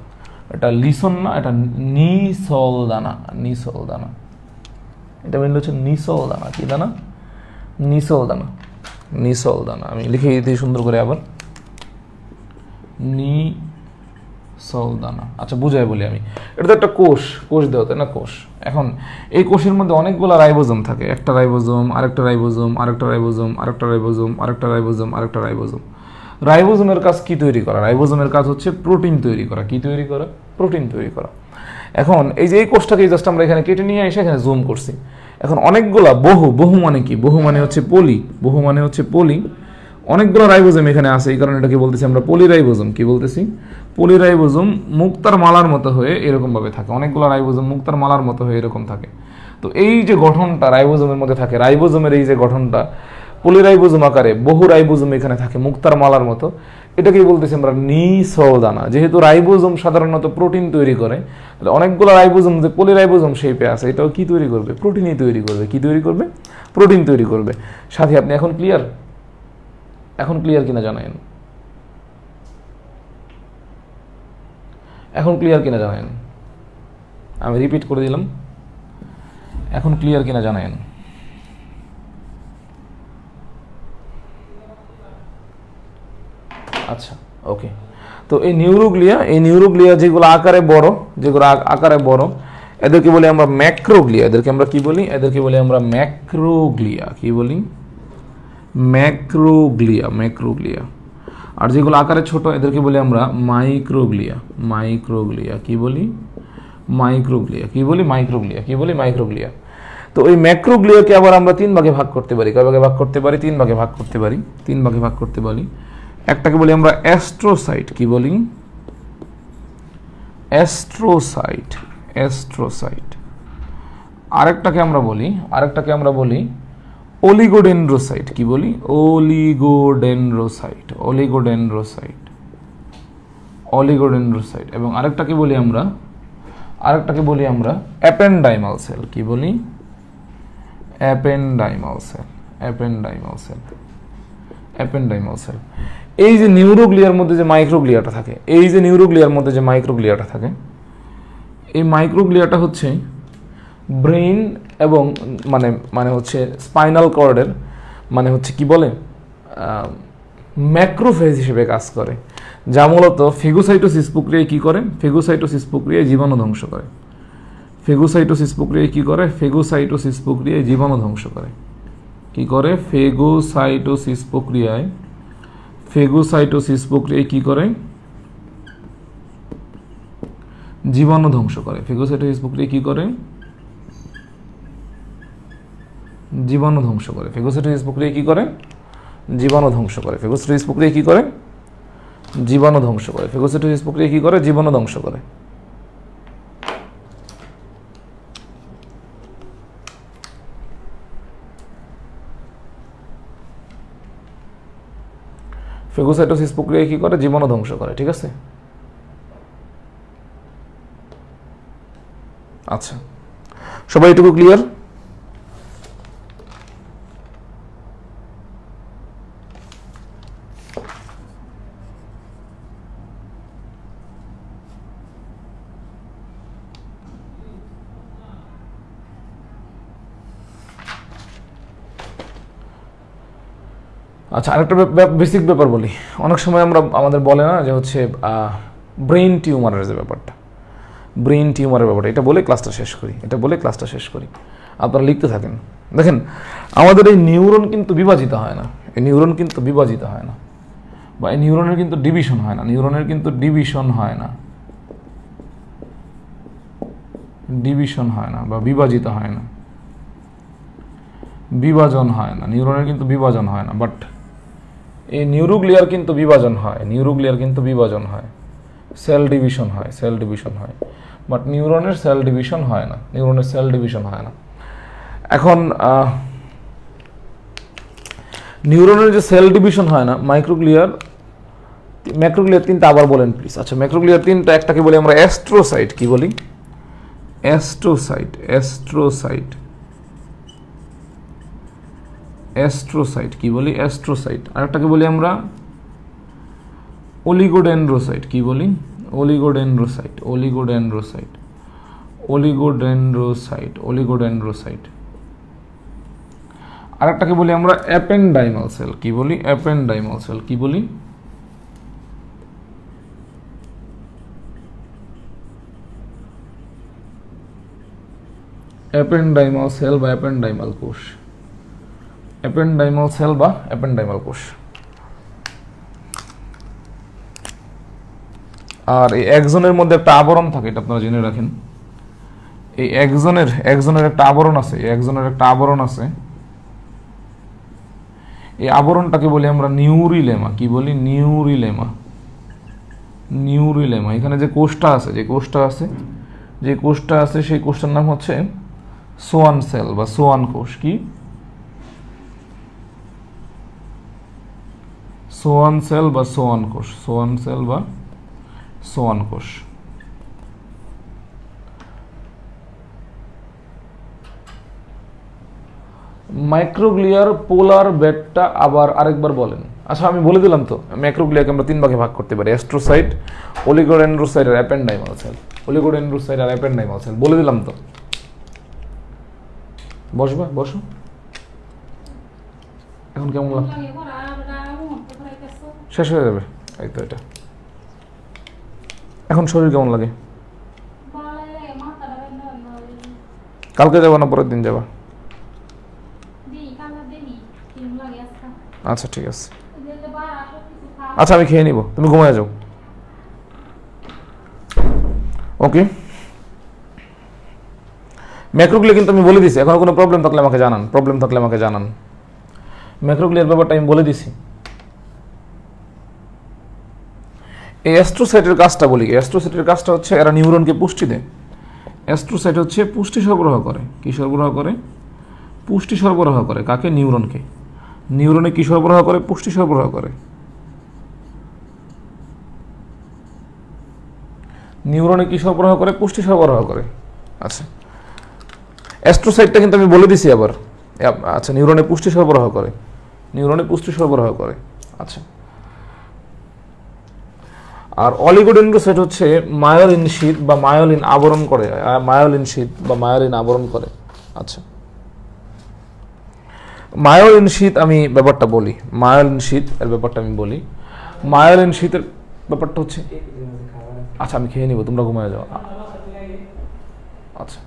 এটা লিসন না, এটা নিসল দানা। নিসল দানা, এটা মেন হচ্ছে নিসল দানা। কি দানা? নিসল দানা। নিসল দানা আমি লিখে দিই সুন্দর করে আবার, নিসল দানা। আচ্ছা, বুঝাই বলি আমি। এটা তো একটা কোষ, কোষ দেওয়া, তাই না? কোষ। এখন এই কোষের মধ্যে অনেকগুলো রাইবোজোম থাকে। একটা রাইবোজোম, আরেকটা রাইবোজোম, আরেকটা রাইবোজোম, আরেকটা রাইবোজোম, আরেকটা রাইবোজোম, আরেকটা রাইবোজোম। রাইবোজোমের কাজ কি তৈরি করা? রাইবোজোমের কাজ হচ্ছে প্রোটিন তৈরি করা। কি তৈরি করা? প্রোটিন তৈরি করা। এখন এই যে এই কোষটাকে জাস্ট আমরা এখানে কেটে নিয়ে এসে এখানে জুম করছি। এখন অনেকগুলা বহু মানে কি? বহু মানে হচ্ছে পলি। বহু মানে হচ্ছে পলি। অনেকগুলো রাইবোজোম এখানে আছে, এই কারণে এটাকে বলতেছি আমরা পলিরাইবোজোম। কি বলতেছি? পলিরাইবোজোম মুক্তার মালার মতো হয়ে এরকম ভাবে থাকে। অনেকগুলো রাইবোজোম মুক্তার মালার মতো হয়ে এরকম থাকে। তো এই যে গঠনটা রাইবোজোমের মধ্যে থাকে, রাইবোজোমের এই যে গঠনটা পলিরাইবোজোম আকারে বহু রাইবোজোম এখানে থাকে মুক্তার মালার মতো, এটাকেই বলতেছি আমরা নিসল দানা। যেহেতু রাইবোজোম সাধারণত প্রোটিন তৈরি করে, তাহলে অনেকগুলো রাইবোজোম যে পলিরাইবোজোম শেপে আছে, এটাও কি তৈরি করবে? প্রোটিনই তৈরি করবে। কি তৈরি করবে? প্রোটিন তৈরি করবে। সাথে আপনি এখন ক্লিয়ার? এখন ক্লিয়ার কিনা জানায়েন? এখন ক্লিয়ার কিনা জানায়েন? আমি রিপিট করে দিলাম, এখন ক্লিয়ার কিনা জানায়েন? আচ্ছা, ওকে। তো এই নিউরোগ্লিয়া যেগুলো আকারে বড়, যেগুলো আকারে বড়, এদেরকে বলি আমরা ম্যাক্রোগ্লিয়া। এদেরকে আমরা কি বলি? এদেরকে বলি আমরা ম্যাক্রোগ্লিয়া। কি বলি? ম্যাক্রোগ্লিয়া। ম্যাক্রোগ্লিয়া। আর যেগুলো আকারে ছোট, এদেরকে বলি আমরা মাইক্রোগ্লিয়া। মাইক্রোগ্লিয়া। কি বলি? মাইক্রোগ্লিয়া। কি বলি? মাইক্রোগ্লিয়া। কি বলি? মাইক্রোগ্লিয়া। তো ওই ম্যাক্রোগ্লিয়াকে আবার আমরা তিন ভাগে ভাগ করতে পারি। কয় ভাগে ভাগ করতে পারি? তিন ভাগে ভাগ করতে পারি। তিন ভাগে ভাগ করতে পারি। একটাকে বলি আমরা অ্যাস্ট্রোসাইট। কি বলি? অ্যাস্ট্রোসাইট। অ্যাস্ট্রোসাইট। আরেকটাকে আমরা বলি অলিগোডেন্ড্রোসাইট। কি বলি? অলিগোডেন্ড্রোসাইট। অলিগোডেন্ড্রোসাইট। অলিগোডেন্ড্রোসাইট। এবং আরেকটাকে বলি আমরা অ্যাপেন্ডাইমাল সেল। কি বলি? অ্যাপেন্ডাইমাল সেল। অ্যাপেন্ডাইমাল সেল। অ্যাপেন্ডাইমাল সেল। এই যে নিউরোগ্লিয়ার মধ্যে যে মাইক্রোগ্লিয়াটা থাকে, এই মাইক্রোগ্লিয়াটা হচ্ছে ব্রেইন এবং মানে হচ্ছে স্পাইনাল কর্ডের মানে হচ্ছে কি বলে ম্যাক্রোফেজ হিসেবে কাজ করে, যা মূলত ফেগোসাইটোসিস প্রক্রিয়ায় কি করে? ফেগোসাইটোসিস প্রক্রিয়ায় জীবাণু ধ্বংস করে। ফেগোসাইটোসিস প্রক্রিয়ায় কি করে? ফেগোসাইটোসিস প্রক্রিয়ায় জীবাণু ধ্বংস করে। কি করে? ফেগোসাইটোসিস প্রক্রিয়ায় কি করে? জীবাণু ধ্বংস করে। ফেগোসাইটোসিস প্রক্রিয়া কি করে? জীবাণু ধ্বংস করে। ফেগোসাইটোসিস প্রক্রিয়া কি করে? জীবাণু ধ্বংস করে। ফেগোসাইটোসিস প্রক্রিয়া কি করে? জীবাণু ধ্বংস করে। ফেগোসাইটোসিস প্রক্রিয়া কি করে? জীবাণু ধ্বংস করে। ফেগোসাইটোসিস প্রক্রিয়া কি করে? জীবাণু ধ্বংস করে। ঠিক আছে? আচ্ছা, সবাই এটুকু ক্লিয়ার? আচ্ছা, আরেকটা বেসিক ব্যাপার বলি। অনেক সময় আমাদের বলে না যে হচ্ছে ব্রেইন টিউমারের যে ব্যাপারটা, এটা বলে ক্লাসটা শেষ করি। আপনারা লিখতে থাকেন। দেখেন, আমাদের এই নিউরন কিন্তু বিভাজিত হয় না, বা এই নিউরনের কিন্তু ডিভিশন হয় না, বা বিভাজিত হয় না, বিভাজন হয় না। নিউরনের কিন্তু বিভাজন হয় না, বাট এই নিউরোগ্লিয়ার কিন্তু বিভাজন হয়। সেল ডিভিশন হয়, সেল ডিভিশন হয়, বাট নিউরনের সেল ডিভিশন হয় না, নিউরনের সেল ডিভিশন হয় না। এখন নিউরনের যে সেল ডিভিশন হয় না, মাইক্রোগ্লিয়ার, ম্যাক্রোগ্লিয়ার তিনটা আবার বলেন প্লিজ। আচ্ছা, ম্যাক্রোগ্লিয়ার তিনটা, একটাকে বলি আমরা অ্যাস্ট্রোসাইট, কি বলি? অ্যাস্ট্রোসাইট, অ্যাস্ট্রোসাইট, অ্যাস্ট্রোসাইট, কি বলি? অ্যাস্ট্রোসাইট। আরেকটাকে বলি আমরা অলিগোডেন্ড্রোসাইট, কি বলি? Oligodendrocyte, oligodendrocyte, oligodendrocyte, oligodendrocyte. আরেকটাকে বলি আমরা অ্যাপেন্ডাইমাল সেল, কি বলি? অ্যাপেন্ডাইমাল সেল, কি বলি? অ্যাপেন্ডাইমাল সেল বা অ্যাপেন্ডাইমাল কোষ, অ্যাপেন্ডাইমাল সেল বা অ্যাপেন্ডাইমাল কোষ। আর এই একজনের মধ্যে একটা আবরণ থাকে, এটা আপনারা জেনে রাখেন। এই একজনের একটা আবরণ আছে, এই একজনের একটা আবরণ আছে, এই আবরণটাকে বলি আমরা নিউরিলেমা, কি বলি? নিউরিলেমা, নিউরিলেমা। এখানে যে কোষটা আছে, যে কোষটা আছে সেই কোষটার নাম হচ্ছে সোয়ান সেল বা সোয়ান কোষ, কি? সোয়ান সেল বা সোয়ান কোষ, সোয়ান সেল বা সোয়ান কোষ। মাইক্রোগ্লিয়ার পোলার বেডটা আবার আরেকবার বলেন। আচ্ছা, আমি বলে দিলাম তো, ম্যাক্রোগ্লিয়াকে আমরা তিন ভাগে ভাগ করতে পারি, অ্যাস্ট্রোসাইট, অলিগোডেন্ড্রোসাইট আর অ্যাপেন্ডাইমাল সেল। অলিগোডেন্ড্রোসাইট আর অ্যাপেন্ডাইমাল সেল বলে দিলাম তো। বসবা, বসো। এখন কেমন লাগে? শেষ হয়ে যাবে, এই তো এটা। এখন শরীর কেমন লাগে? কালকে যাবা না পরের দিন যাবা? আচ্ছা, ঠিক আছে। আচ্ছা, আমি খেয়ে নিব, তুমি ঘুমায় যাও। ওকে, ম্যাক্রোগ্লিয়া কিন্তু আমি বলে দিছি। এখনো কোনো প্রবলেম থাকলে আমাকে জানান, প্রবলেম থাকলে আমাকে জানান। ম্যাক্রোগ্লিয়ার ব্যাপারটা আমি বলে দিছি। এই অ্যাস্ট্রোসাইটের কাজটা বলি। অ্যাস্ট্রোসাইটের কাজটা হচ্ছে এরা নিউরনকে পুষ্টি দেয়। অ্যাস্ট্রোসাইট হচ্ছে পুষ্টি সরবরাহ করে। কি সরবরাহ করে? পুষ্টি সরবরাহ করে। কাকে? নিউরনকে। নিউরনে কি সরবরাহ করে? পুষ্টি সরবরাহ করে। নিউরনে কি সরবরাহ করে? পুষ্টি সরবরাহ করে। আচ্ছা, অ্যাস্ট্রোসাইটটা কিন্তু আমি বলে দিছি আবার। আচ্ছা, নিউরনে পুষ্টি সরবরাহ করে, নিউরনে পুষ্টি সরবরাহ করে। আচ্ছা, আর অলিগোডেন্ড্রোসাইট হচ্ছে মায়োলিন শীথ বা মায়োলিন আবরণ করে, মায়োলিন শীথ বা মায়োলিন আবরণ করে। আচ্ছা, মায়োলিন শীথ আমি ব্যাপারটা বলি, মায়োলিন শীথ এর ব্যাপারটা আমি বলি। মায়োলিন শীথের ব্যাপারটা হচ্ছে, আচ্ছা আমি খেয়ে নিব, তোমরা ঘুমায় যাও। আচ্ছা,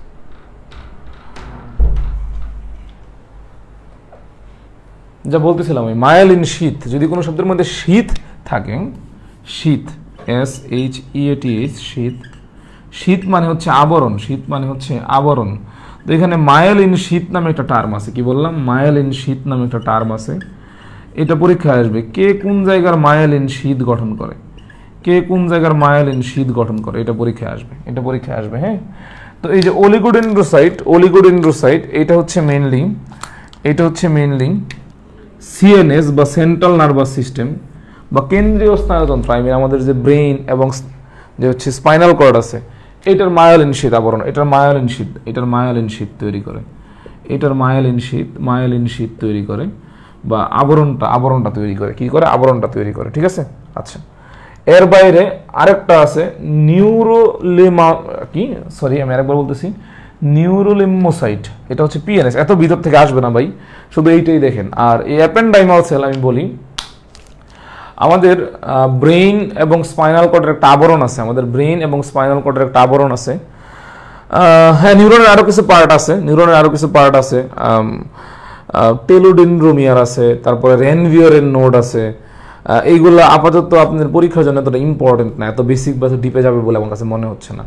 যা বলতেছিলাম আমি, মায়োলিন শীথ, যদি কোনো শব্দের মধ্যে শীথ থাকে, শীথ, SHEATH, শীথ, শীথ মানে হচ্ছে আবরণ, শীথ মানে হচ্ছে আবরণ। তো এখানে মায়োলিন শীথ নামে একটা টার্ম আছে। কি বললাম? মায়োলিন শীথ নামে একটা টার্ম আছে। এটা পরীক্ষায় আসবে, কে কোন জায়গার মায়োলিন শীথ গঠন করে, কে কোন জায়গার মায়োলিন শীথ গঠন করে, এটা পরীক্ষায় আসবে, এটা পরীক্ষায় আসবে। হ্যাঁ, তো এই যে অলিগোডেন্ড্রোসাইট, অলিগোডেন্ড্রোসাইট এটা হচ্ছে মেইনলি CNS বা সেন্ট্রাল নার্ভাস সিস্টেম বা কেন্দ্রীয় স্নায়ুতন্ত্র, আই মিন আমাদের যে ব্রেইন এবং যে হচ্ছে স্পাইনাল কর্ড আছে, এটার মায়োলিন শীথ আবরণ, এটার মায়োলিন শীথ তৈরি করে, এটার মায়োলিন শীথ তৈরি করে বা আবরণটা তৈরি করে। কি করে? আবরণটা তৈরি করে। ঠিক আছে। আচ্ছা, এর বাইরে আরেকটা আছে নিউরোলেমা, কি সরি আমি আরেকবার বলতেছি, নিউরোলেমোসাইট, এটা হচ্ছে PNS। এত ভিতর থেকে আসবে না ভাই, শুধু এইটাই দেখেন। আর এই অ্যাপেন্ডাইমাল সেল আমি বলি, আমাদের ব্রেইন এবং স্পাইনাল কর্ডের একটা আবরণ আছে, আমাদের ব্রেইন এবং স্পাইনাল কর্ডের একটা আবরণ আছে। হ্যাঁ, নিউরনের আরো কিছু পার্ট আছে, টেলোডেন্ড্রোমিয়ার আছে, তারপরে রেনভিয়ারের নোড আছে। এইগুলো আপাতত আপনাদের পরীক্ষার জন্য এতটা ইম্পর্টেন্ট না, এত বেসিক বা ডিপে যাবে বলে আমার কাছে মনে হচ্ছে না।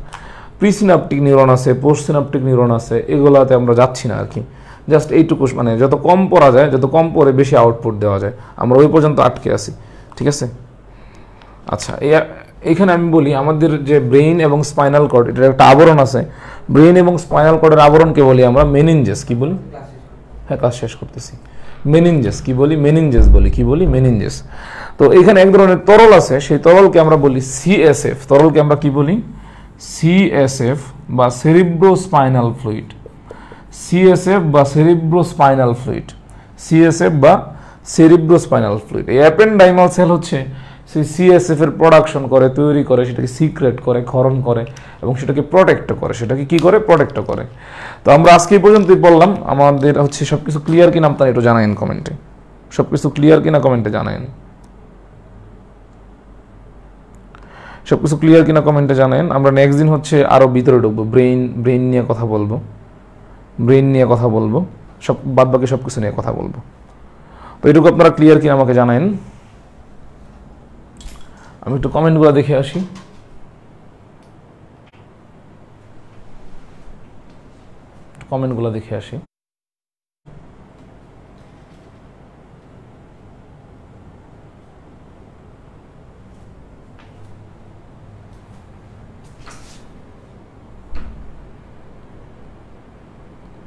প্রিসিনাপটিক নিউরন আছে, পোস্টসিনাপটিক নিউরন আছে, এগুলাতে আমরা যাচ্ছি না আর কি। জাস্ট এইটুকু, মানে যত কম পড়া যায়, যত কম পড়ে বেশি আউটপুট দেওয়া যায়, আমরা ওই পর্যন্ত আটকে আছি। ঠিক আছে। আচ্ছা, এখানে আমি বলি আমাদের যে ব্রেইন এবং স্পাইনাল কর্ড, এটার একটা আবরণ আছে। ব্রেইন এবং স্পাইনাল কর্ডের আবরণকে বলি আমরা মেনিনজেস। কি বলি? হ্যাঁ, ক্লাস শেষ করতেছি। মেনিনজেস কি বলি? মেনিনজেস বলি। কি বলি? মেনিনজেস। তো এখানে এক ধরনের তরল আছে, সেই তরলকে আমরা বলি সিএসএফ। তরলকে আমরা কি বলি? সিএসএফ বা সেরিব্রোস্পাইনাল ফ্লুইড। সিএসএফ বা সেরিব্রোস্পাইনাল ফ্লুইড। সিএসএফ বা সেরিব্রোস্পাইনাল ফ্লুইড। এই অ্যাপেন্ডাইমাল সেল হচ্ছে সেই সিএসএফ এর প্রোডাকশন করে, তৈরি করে, সেটাকে সিক্রেট করে, ক্ষরণ করে এবং সেটাকে প্রোটেক্ট করে। সেটাকে কি করে? প্রোটেক্ট করে। তো আমরা আজকে এই পর্যন্তই বললাম। আমাদের হচ্ছে সবকিছু ক্লিয়ার কিনা আপনারা একটু জানাইন কমেন্টে। সবকিছু ক্লিয়ার কিনা কমেন্টে জানাইন। সবকিছু ক্লিয়ার কিনা কমেন্টে জানেন। আমরা নেক্সট দিন হচ্ছে আরো ভিতরে ঢুকবো, ব্রেইন নিয়ে কথা বলবো। ব্রেইন নিয়ে কথা বলবো, সব বাদ বাকি সবকিছু নিয়ে কথা বলবো। তো এটুকু আপনারা ক্লিয়ার কিনা আমাকে জানাইন। আমি একটু কমেন্টগুলো দেখে আসি। কমেন্টগুলো দেখে আসি।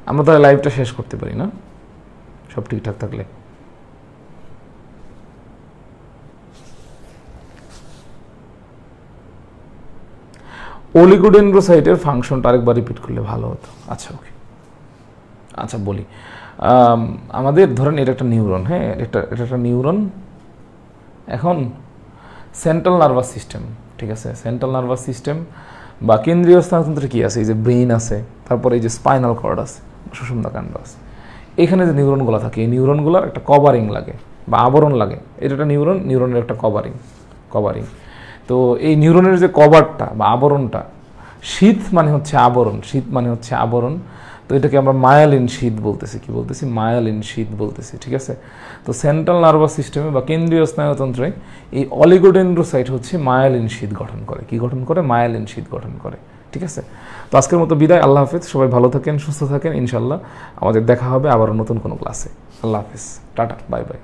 আমরা তাহলে লাইভটা শেষ করতে পারি না, সব ঠিকঠাক থাকলে? অলিগোডেন্ড্রোসাইটের ফাংশনটা আরেকবার রিপিট করলে ভালো হতো। আচ্ছা, ওকে। আচ্ছা বলি, আমাদের ধরেন এটা একটা নিউরন। হ্যাঁ, এটা একটা নিউরন। এখন সেন্ট্রাল নার্ভাস সিস্টেম, ঠিক আছে, সেন্ট্রাল নার্ভাস সিস্টেম বা কেন্দ্রীয় স্নায়ুতন্ত্রে কি আছে? এই যে ব্রেইন আছে, তারপরে এই যে স্পাইনাল কর্ড আছে, সুষুম্নাকাণ্ড আছে। এখানে যে নিউরনগুলো থাকে, এই নিউরনগুলোর একটা কভারিং লাগে বা আবরণ লাগে। এটা একটা নিউরন, নিউরনের একটা কভারিং। তো এই নিউরনের যে কভারটা বা আবরণটা, শীত মানে হচ্ছে আবরণ, শীত মানে হচ্ছে আবরণ। তো এটাকে আমরা মায়ালিন শীত বলতেছি। কি বলতেছি? মায়ালিন শীত বলতেছি, ঠিক আছে। তো সেন্ট্রাল নার্ভাস সিস্টেমে বা কেন্দ্রীয় স্নায়ুতন্ত্রে এই অলিগোডেন্ড্রোসাইট হচ্ছে মায়ালিন শীত গঠন করে। কি গঠন করে? মায়ালিন শীত গঠন করে, ঠিক আছে। তো আজকের মতো বিদায়। আল্লাহ হাফেজ। সবাই ভালো থাকেন, সুস্থ থাকেন। ইনশাল্লাহ আমাদের দেখা হবে আবার নতুন কোনো ক্লাসে। আল্লাহ হাফেজ, টাটা, বাই বাই।